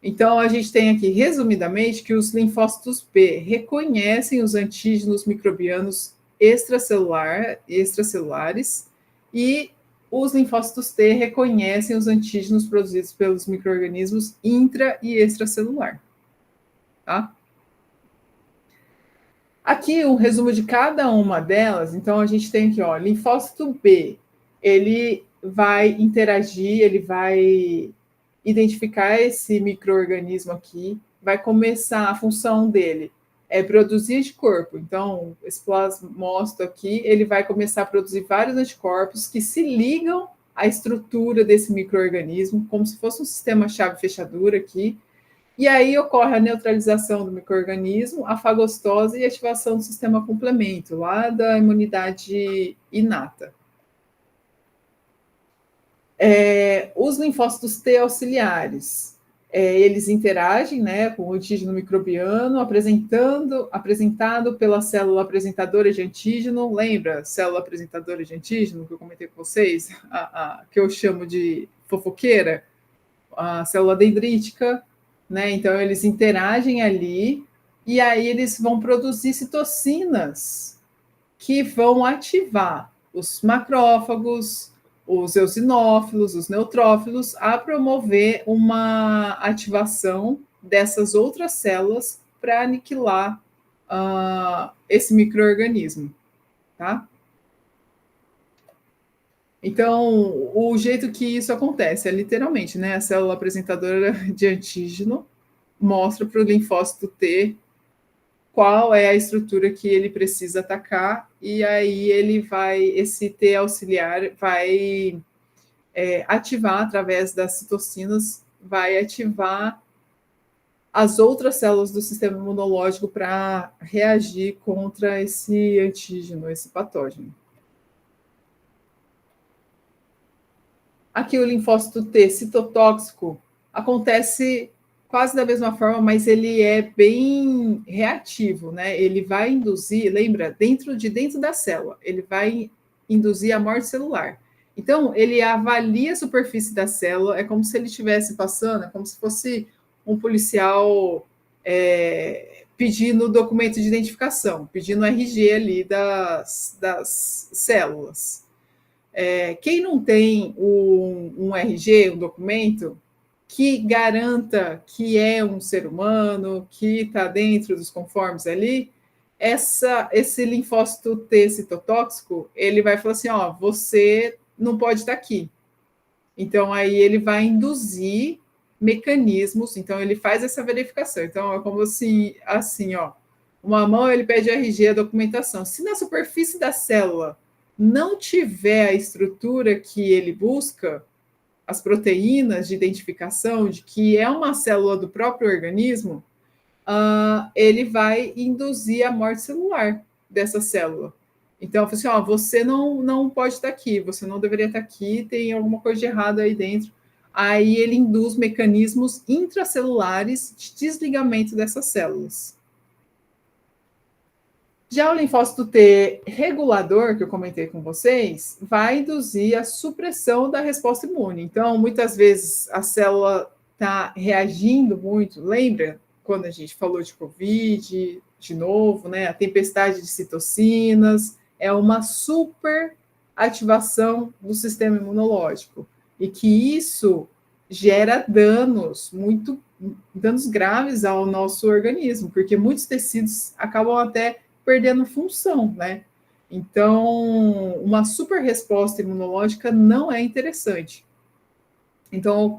Speaker 1: Então, a gente tem aqui, resumidamente, que os linfócitos B reconhecem os antígenos microbianos extracelares, e os linfócitos T reconhecem os antígenos produzidos pelos micro-organismos intra- e extracelular. Tá? Aqui um resumo de cada uma delas. Então, a gente tem aqui, ó, linfócito B, ele vai interagir, ele vai identificar esse micro-organismo aqui, vai começar a função dele é produzir anticorpo. Então, esse plasmócito aqui, ele vai começar a produzir vários anticorpos que se ligam à estrutura desse micro-organismo, como se fosse um sistema chave-fechadura aqui. E aí ocorre a neutralização do micro-organismo, a fagostose e a ativação do sistema complemento, lá da imunidade inata. Os linfócitos T auxiliares, eles interagem, né, com o antígeno microbiano, apresentado pela célula apresentadora de antígeno. Lembra? Célula apresentadora de antígeno, que eu comentei com vocês, que eu chamo de fofoqueira, a célula dendrítica, né? Então, eles interagem ali, e aí eles vão produzir citocinas que vão ativar os macrófagos, os eosinófilos, os neutrófilos, a promover uma ativação dessas outras células para aniquilar esse micro-organismo, tá? Então, o jeito que isso acontece é literalmente, né? A célula apresentadora de antígeno mostra para o linfócito T qual é a estrutura que ele precisa atacar, e aí esse T auxiliar vai ativar através das citocinas, vai ativar as outras células do sistema imunológico para reagir contra esse antígeno, esse patógeno. Aqui o linfócito T citotóxico acontece quase da mesma forma, mas ele é bem reativo, né? Ele vai induzir, lembra, dentro da célula, ele vai induzir a morte celular. Então, ele avalia a superfície da célula, é como se ele estivesse passando, é como se fosse um policial pedindo documento de identificação, pedindo RG ali das células. Quem não tem um RG, um documento, que garanta que é um ser humano, que está dentro dos conformes ali, esse linfócito T citotóxico, ele vai falar assim, ó, você não pode estar aqui. Então, aí ele vai induzir mecanismos, então ele faz essa verificação. Então, é como assim, ó, uma mão ele pede RG, a documentação. Se na superfície da célula não tiver a estrutura que ele busca, as proteínas de identificação de que é uma célula do próprio organismo, ele vai induzir a morte celular dessa célula. Então, assim, ó, você não pode estar aqui, você não deveria estar aqui, tem alguma coisa de errado aí dentro. Aí ele induz mecanismos intracelulares de desligamento dessas células. Já o linfócito T regulador, que eu comentei com vocês, vai induzir a supressão da resposta imune. Então, muitas vezes a célula está reagindo muito. Lembra quando a gente falou de Covid, de novo, né? A tempestade de citocinas é uma super ativação do sistema imunológico. E que isso gera danos graves ao nosso organismo, porque muitos tecidos acabam até perdendo função, né? Então, uma super resposta imunológica não é interessante. Então,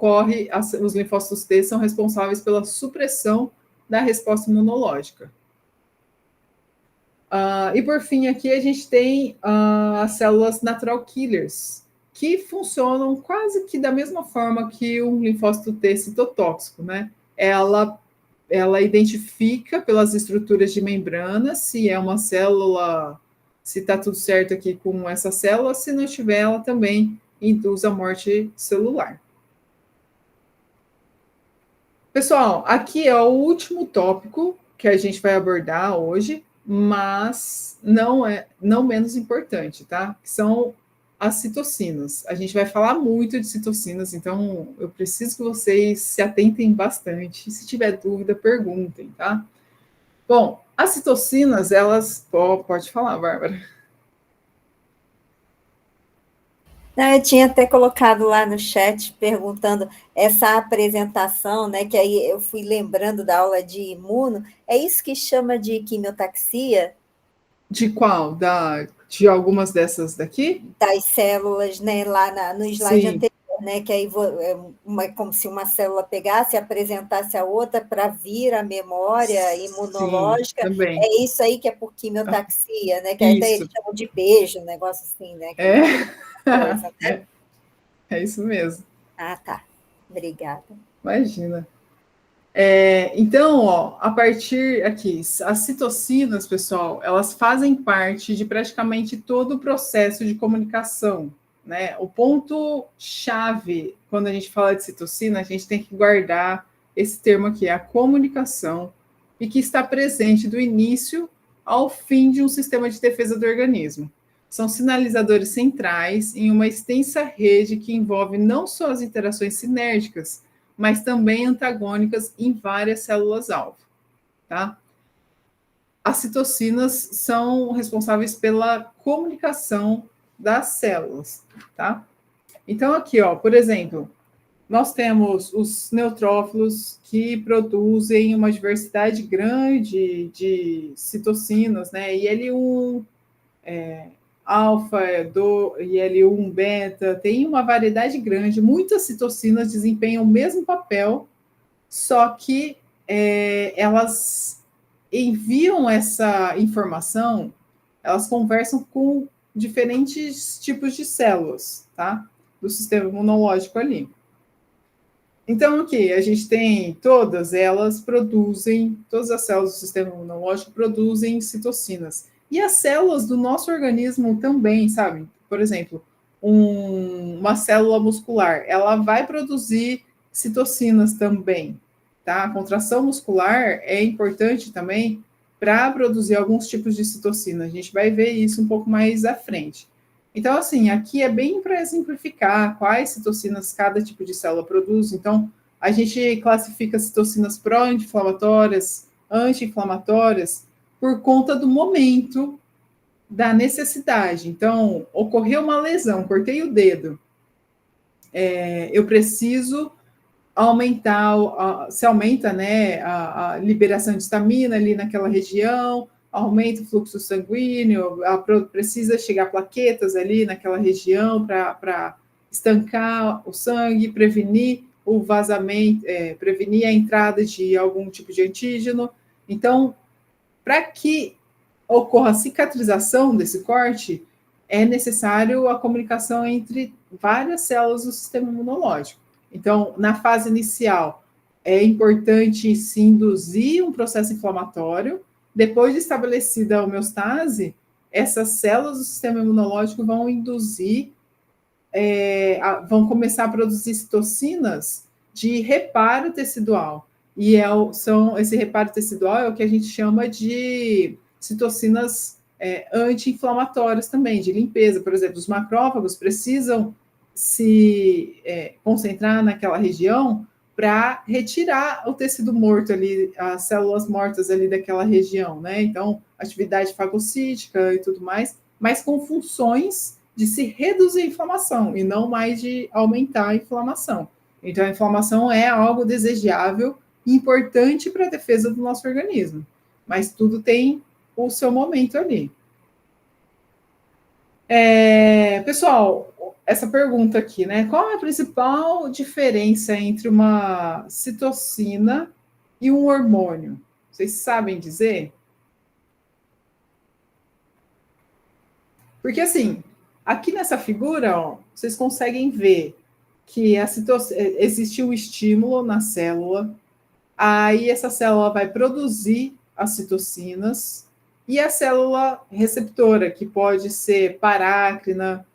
Speaker 1: os linfócitos T são responsáveis pela supressão da resposta imunológica. E por fim, aqui a gente tem as células natural killers, que funcionam quase que da mesma forma que um linfócito T citotóxico, né? Ela identifica pelas estruturas de membrana se é uma célula, se está tudo certo aqui com essa célula, se não tiver, ela também induz a morte celular. Pessoal, aqui é o último tópico que a gente vai abordar hoje, mas não menos importante, tá? Que são as citocinas. A gente vai falar muito de citocinas, então eu preciso que vocês se atentem bastante. Se tiver dúvida, perguntem, tá? Bom, as citocinas, elas... pode falar, Bárbara.
Speaker 2: Não, eu tinha até colocado lá no chat perguntando essa apresentação, né? Que aí eu fui lembrando da aula de imuno, é isso que chama de quimiotaxia
Speaker 1: De qual? De algumas dessas daqui?
Speaker 2: das células, né? Lá no slide
Speaker 1: Sim,
Speaker 2: anterior, né? Que aí como se uma célula pegasse e apresentasse a outra para vir a memória
Speaker 1: sim,
Speaker 2: imunológica.
Speaker 1: também.
Speaker 2: É isso aí que é por
Speaker 1: Ah,
Speaker 2: quimiotaxia, né? Que até
Speaker 1: isso.
Speaker 2: eles chamam de beijo, um negócio assim, né? Que
Speaker 1: É,
Speaker 2: não é a mesma coisa, né?
Speaker 1: é, é isso mesmo.
Speaker 2: Ah, tá. Obrigada.
Speaker 1: Imagina. Então, ó, a partir aqui, as citocinas, pessoal, elas fazem parte de praticamente todo o processo de comunicação, né? O ponto chave quando a gente fala de citocina, a gente tem que guardar esse termo aqui, a comunicação, e que está presente do início ao fim de um sistema de defesa do organismo. São sinalizadores centrais em uma extensa rede que envolve não só as interações sinérgicas, mas também antagônicas em várias células-alvo, tá? As citocinas são responsáveis pela comunicação das células, tá? Então, aqui, ó, por exemplo, nós temos os neutrófilos que produzem uma diversidade grande de citocinas, né? IL-1, alfa, IL-1, beta, tem uma variedade grande. Muitas citocinas desempenham o mesmo papel, só que elas enviam essa informação, elas conversam com diferentes tipos de células, tá? Do sistema imunológico ali. Então, aqui, a gente tem todas elas produzem, todas as células do sistema imunológico produzem citocinas. E as células do nosso organismo também, sabe? Por exemplo, uma célula muscular, ela vai produzir citocinas também, tá? A contração muscular é importante também para produzir alguns tipos de citocina. A gente vai ver isso um pouco mais à frente. Então, assim, aqui é bem para exemplificar quais citocinas cada tipo de célula produz. Então, a gente classifica citocinas pró-inflamatórias, anti-inflamatórias, por conta do momento da necessidade. Então, ocorreu uma lesão, cortei o dedo, eu preciso aumentar, se aumenta, né, a liberação de histamina ali naquela região, aumenta o fluxo sanguíneo, precisa chegar plaquetas ali naquela região para estancar o sangue, prevenir o vazamento, prevenir a entrada de algum tipo de antígeno. Então, para que ocorra a cicatrização desse corte, é necessário a comunicação entre várias células do sistema imunológico. Então, na fase inicial, é importante se induzir um processo inflamatório. Depois de estabelecida a homeostase, essas células do sistema imunológico vão induzir, vão começar a produzir citocinas de reparo tecidual. E esse reparo tecidual é o que a gente chama de citocinas anti-inflamatórias também, de limpeza. Por exemplo, os macrófagos precisam se concentrar naquela região para retirar o tecido morto ali, as células mortas ali daquela região, né? Então, atividade fagocítica e tudo mais, mas com funções de se reduzir a inflamação e não mais de aumentar a inflamação. Então, a inflamação é algo desejável e importante para a defesa do nosso organismo, mas tudo tem o seu momento ali. Pessoal, essa pergunta aqui, né? Qual é a principal diferença entre uma citocina e um hormônio? Vocês sabem dizer? Porque assim, aqui nessa figura, ó, vocês conseguem ver que existe um estímulo na célula, aí essa célula vai produzir as citocinas, e a célula receptora, que pode ser parácrina,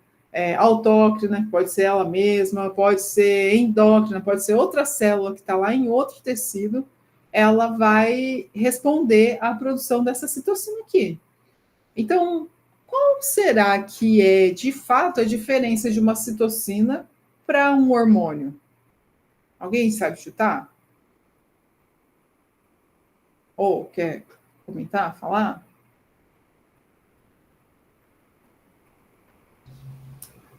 Speaker 1: autócrina, que pode ser ela mesma, pode ser endócrina, pode ser outra célula que está lá em outro tecido, ela vai responder à produção dessa citocina aqui. Então, qual será que é, de fato, a diferença de uma citocina para um hormônio? Alguém sabe chutar? Ou quer comentar, falar?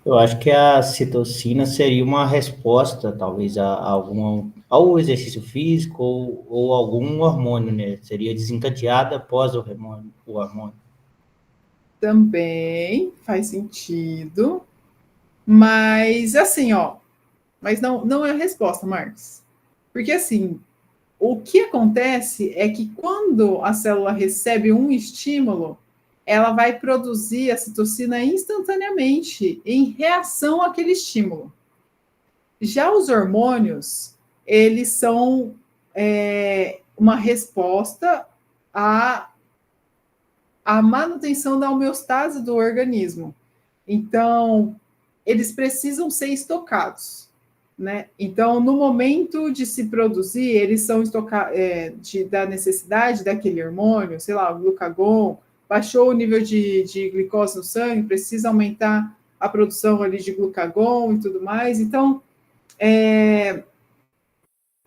Speaker 3: Eu acho que a citocina seria uma resposta, talvez, ao exercício físico ou algum hormônio, né? Seria desencadeada após o hormônio.
Speaker 1: Também faz sentido, mas assim, ó, mas não é a resposta, Marcos. Porque assim, o que acontece é que quando a célula recebe um estímulo, ela vai produzir a citocina instantaneamente em reação àquele estímulo. Já os hormônios, eles são uma resposta à manutenção da homeostase do organismo. Então, eles precisam ser estocados. Né? Então, no momento de se produzir, eles são da necessidade daquele hormônio, sei lá, o glucagon, baixou o nível de glicose no sangue, precisa aumentar a produção ali de glucagon e tudo mais. Então,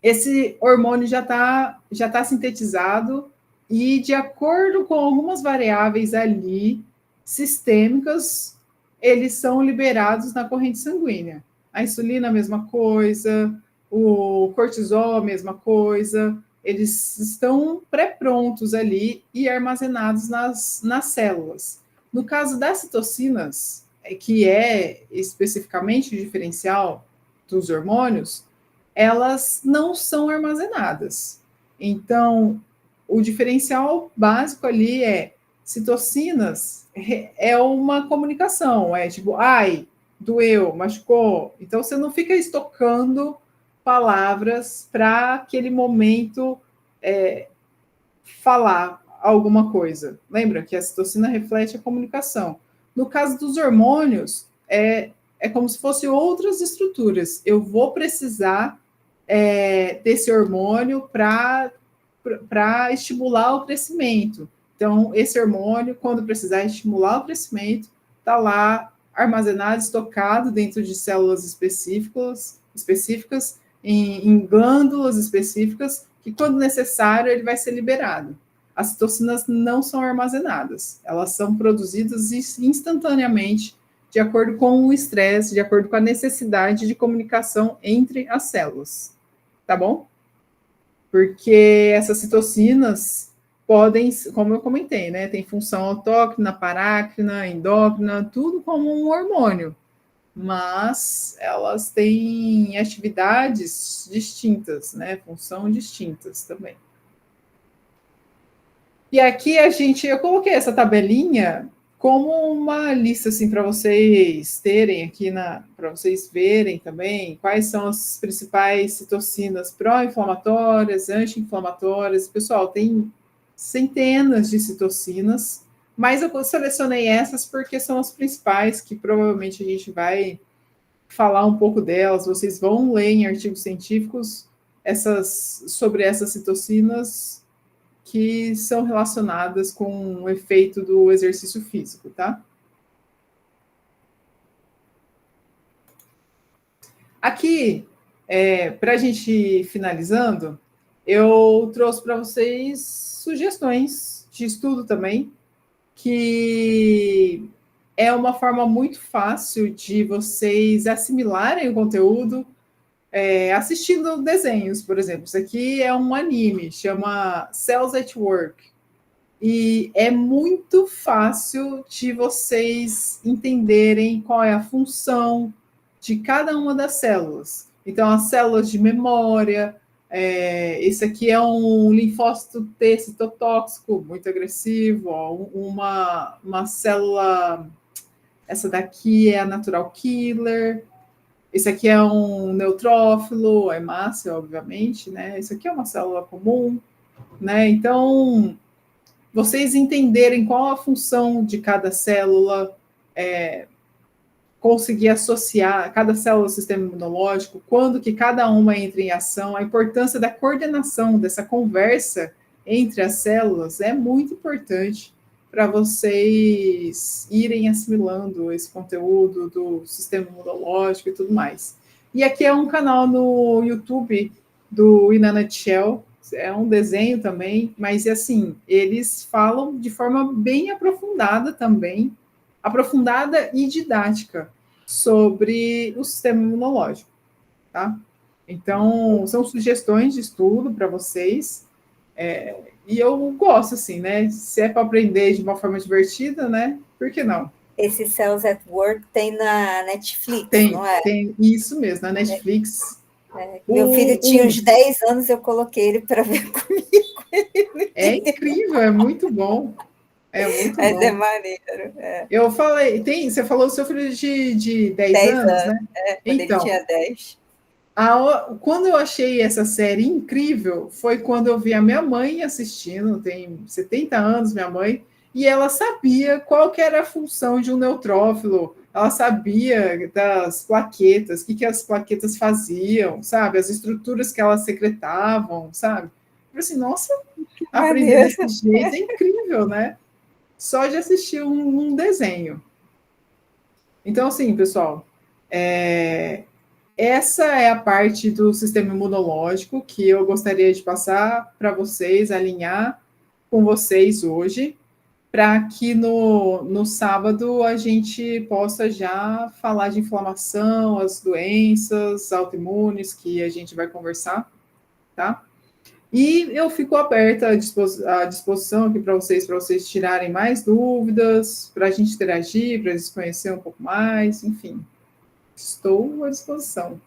Speaker 1: esse hormônio já tá sintetizado e, de acordo com algumas variáveis ali, sistêmicas, eles são liberados na corrente sanguínea. A insulina, a mesma coisa, o cortisol, a mesma coisa, eles estão pré-prontos ali e armazenados nas células. No caso das citocinas, que é especificamente o diferencial dos hormônios, elas não são armazenadas. Então, o diferencial básico ali é citocinas, é uma comunicação, é tipo, ai, doeu, machucou. Então, você não fica estocando palavras para aquele momento falar alguma coisa. Lembra que a citocina reflete a comunicação. No caso dos hormônios, é como se fossem outras estruturas. Eu vou precisar desse hormônio para estimular o crescimento. Então, esse hormônio, quando precisar estimular o crescimento, está lá armazenado, estocado dentro de células específicas em glândulas específicas, que quando necessário ele vai ser liberado. As citocinas não são armazenadas, elas são produzidas instantaneamente, de acordo com o estresse, de acordo com a necessidade de comunicação entre as células. Tá bom? Porque essas citocinas podem, como eu comentei, né, tem função autócrina, parácrina, endócrina, tudo como um hormônio, mas elas têm atividades distintas, né, função distintas também. E aqui eu coloquei essa tabelinha como uma lista assim para vocês terem aqui para vocês verem também quais são as principais citocinas pró-inflamatórias, anti-inflamatórias. Pessoal, tem centenas de citocinas, mas eu selecionei essas porque são as principais que provavelmente a gente vai falar um pouco delas. Vocês vão ler em artigos científicos sobre essas citocinas que são relacionadas com o efeito do exercício físico, tá? Aqui, para a gente ir finalizando, eu trouxe para vocês sugestões de estudo também, que é uma forma muito fácil de vocês assimilarem o conteúdo, assistindo desenhos, por exemplo. Isso aqui é um anime, chama Cells at Work. E é muito fácil de vocês entenderem qual é a função de cada uma das células. Então, as células de memória, esse aqui é um linfócito T citotóxico, muito agressivo, ó, uma célula, essa daqui é a natural killer, esse aqui é um neutrófilo, a hemácia, obviamente, né? Isso aqui é uma célula comum, né? Então, vocês entenderem qual a função de cada célula, conseguir associar cada célula ao sistema imunológico, quando que cada uma entra em ação, a importância da coordenação, dessa conversa entre as células é muito importante para vocês irem assimilando esse conteúdo do sistema imunológico e tudo mais. E aqui é um canal no YouTube do In a Nutshell, é um desenho também, mas assim, eles falam de forma bem aprofundada também, aprofundada e didática. sobre o sistema imunológico, tá? Então, são sugestões de estudo para vocês, e eu gosto, assim, né? Se é para aprender de uma forma divertida, né? Por que não?
Speaker 2: Esse Cells at Work tem na Netflix,
Speaker 1: Tem,
Speaker 2: não é?
Speaker 1: tem isso mesmo, na Netflix.
Speaker 2: Meu filho tinha uns 10 anos, eu coloquei ele para ver comigo.
Speaker 1: É incrível, é muito bom. É muito
Speaker 2: Mas
Speaker 1: bom.
Speaker 2: é maneiro.
Speaker 1: Eu falei, você falou o seu filho de 10 anos, né?
Speaker 2: Quando ele
Speaker 1: Então,
Speaker 2: tinha 10.
Speaker 1: quando eu achei essa série incrível, foi quando eu vi a minha mãe assistindo, tem 70 anos, minha mãe, e ela sabia qual que era a função de um neutrófilo, ela sabia das plaquetas, o que as plaquetas faziam, sabe? As estruturas que elas secretavam, sabe? Eu falei assim, nossa, aprender desse jeito é incrível, né? Só de assistir um desenho. Então, assim, pessoal, essa é a parte do sistema imunológico que eu gostaria de passar para vocês, alinhar com vocês hoje, para que no sábado a gente possa já falar de inflamação, as doenças autoimunes que a gente vai conversar, tá? E eu fico aberta à disposição aqui para vocês tirarem mais dúvidas, para a gente interagir, para eles conhecer um pouco mais, enfim. Estou à disposição.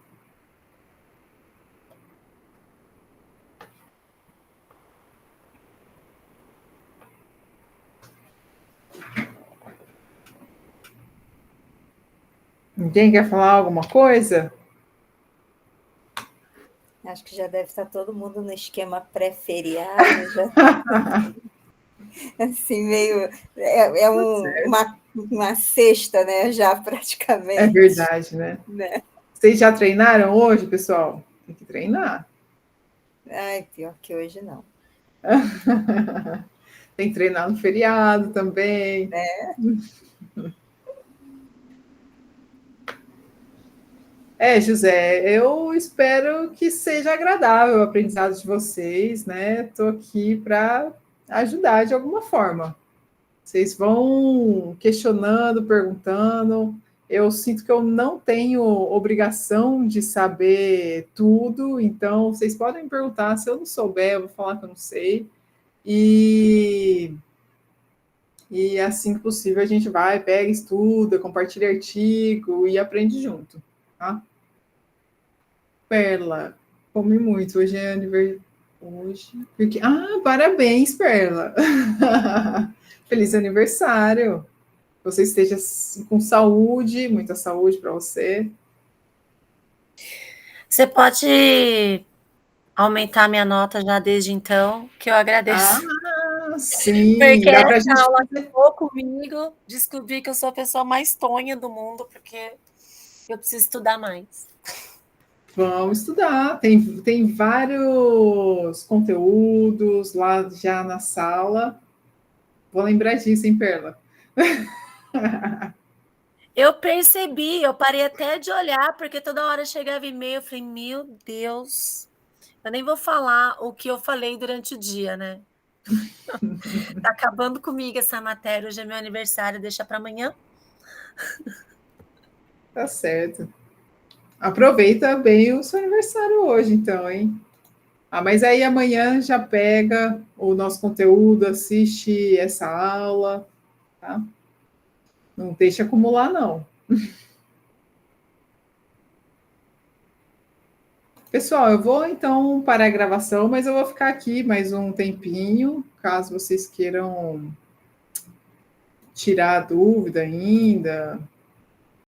Speaker 1: Ninguém quer falar alguma coisa?
Speaker 2: Acho que já deve estar todo mundo no esquema pré-feriado, já assim, meio. Uma sexta, né? Já praticamente.
Speaker 1: É verdade, né? Vocês já treinaram hoje, pessoal? Tem que treinar.
Speaker 2: Ai, pior que hoje não.
Speaker 1: Tem que treinar no feriado também. José, eu espero que seja agradável o aprendizado de vocês, né? Estou aqui para ajudar de alguma forma. Vocês vão questionando, perguntando. Eu sinto que eu não tenho obrigação de saber tudo, então vocês podem me perguntar. Se eu não souber, eu vou falar que eu não sei. E assim que possível a gente vai, pega, estuda, compartilha artigo e aprende junto, tá? Perla, come muito. Hoje é aniversário. Porque... parabéns, Perla. Feliz aniversário. Você esteja com saúde, muita saúde para você.
Speaker 4: Você pode aumentar minha nota já desde então, que eu agradeço.
Speaker 1: Sim.
Speaker 4: Porque
Speaker 1: dá pra
Speaker 4: essa
Speaker 1: gente
Speaker 4: aula
Speaker 1: fazer...
Speaker 4: ficou comigo, descobri que eu sou a pessoa mais tonha do mundo, porque eu preciso estudar mais.
Speaker 1: Vamos estudar. Tem vários conteúdos lá já na sala. Vou lembrar disso, hein, Perla?
Speaker 4: Eu percebi, eu parei até de olhar, porque toda hora chegava e-mail, eu falei, meu Deus, eu nem vou falar o que eu falei durante o dia, né? Tá acabando comigo essa matéria, hoje é meu aniversário, deixa para amanhã.
Speaker 1: Tá certo. Aproveita bem o seu aniversário hoje, então, hein? Mas aí amanhã já pega o nosso conteúdo, assiste essa aula, tá? Não deixa acumular, não. Pessoal, eu vou então parar a gravação, mas eu vou ficar aqui mais um tempinho, caso vocês queiram tirar a dúvida ainda,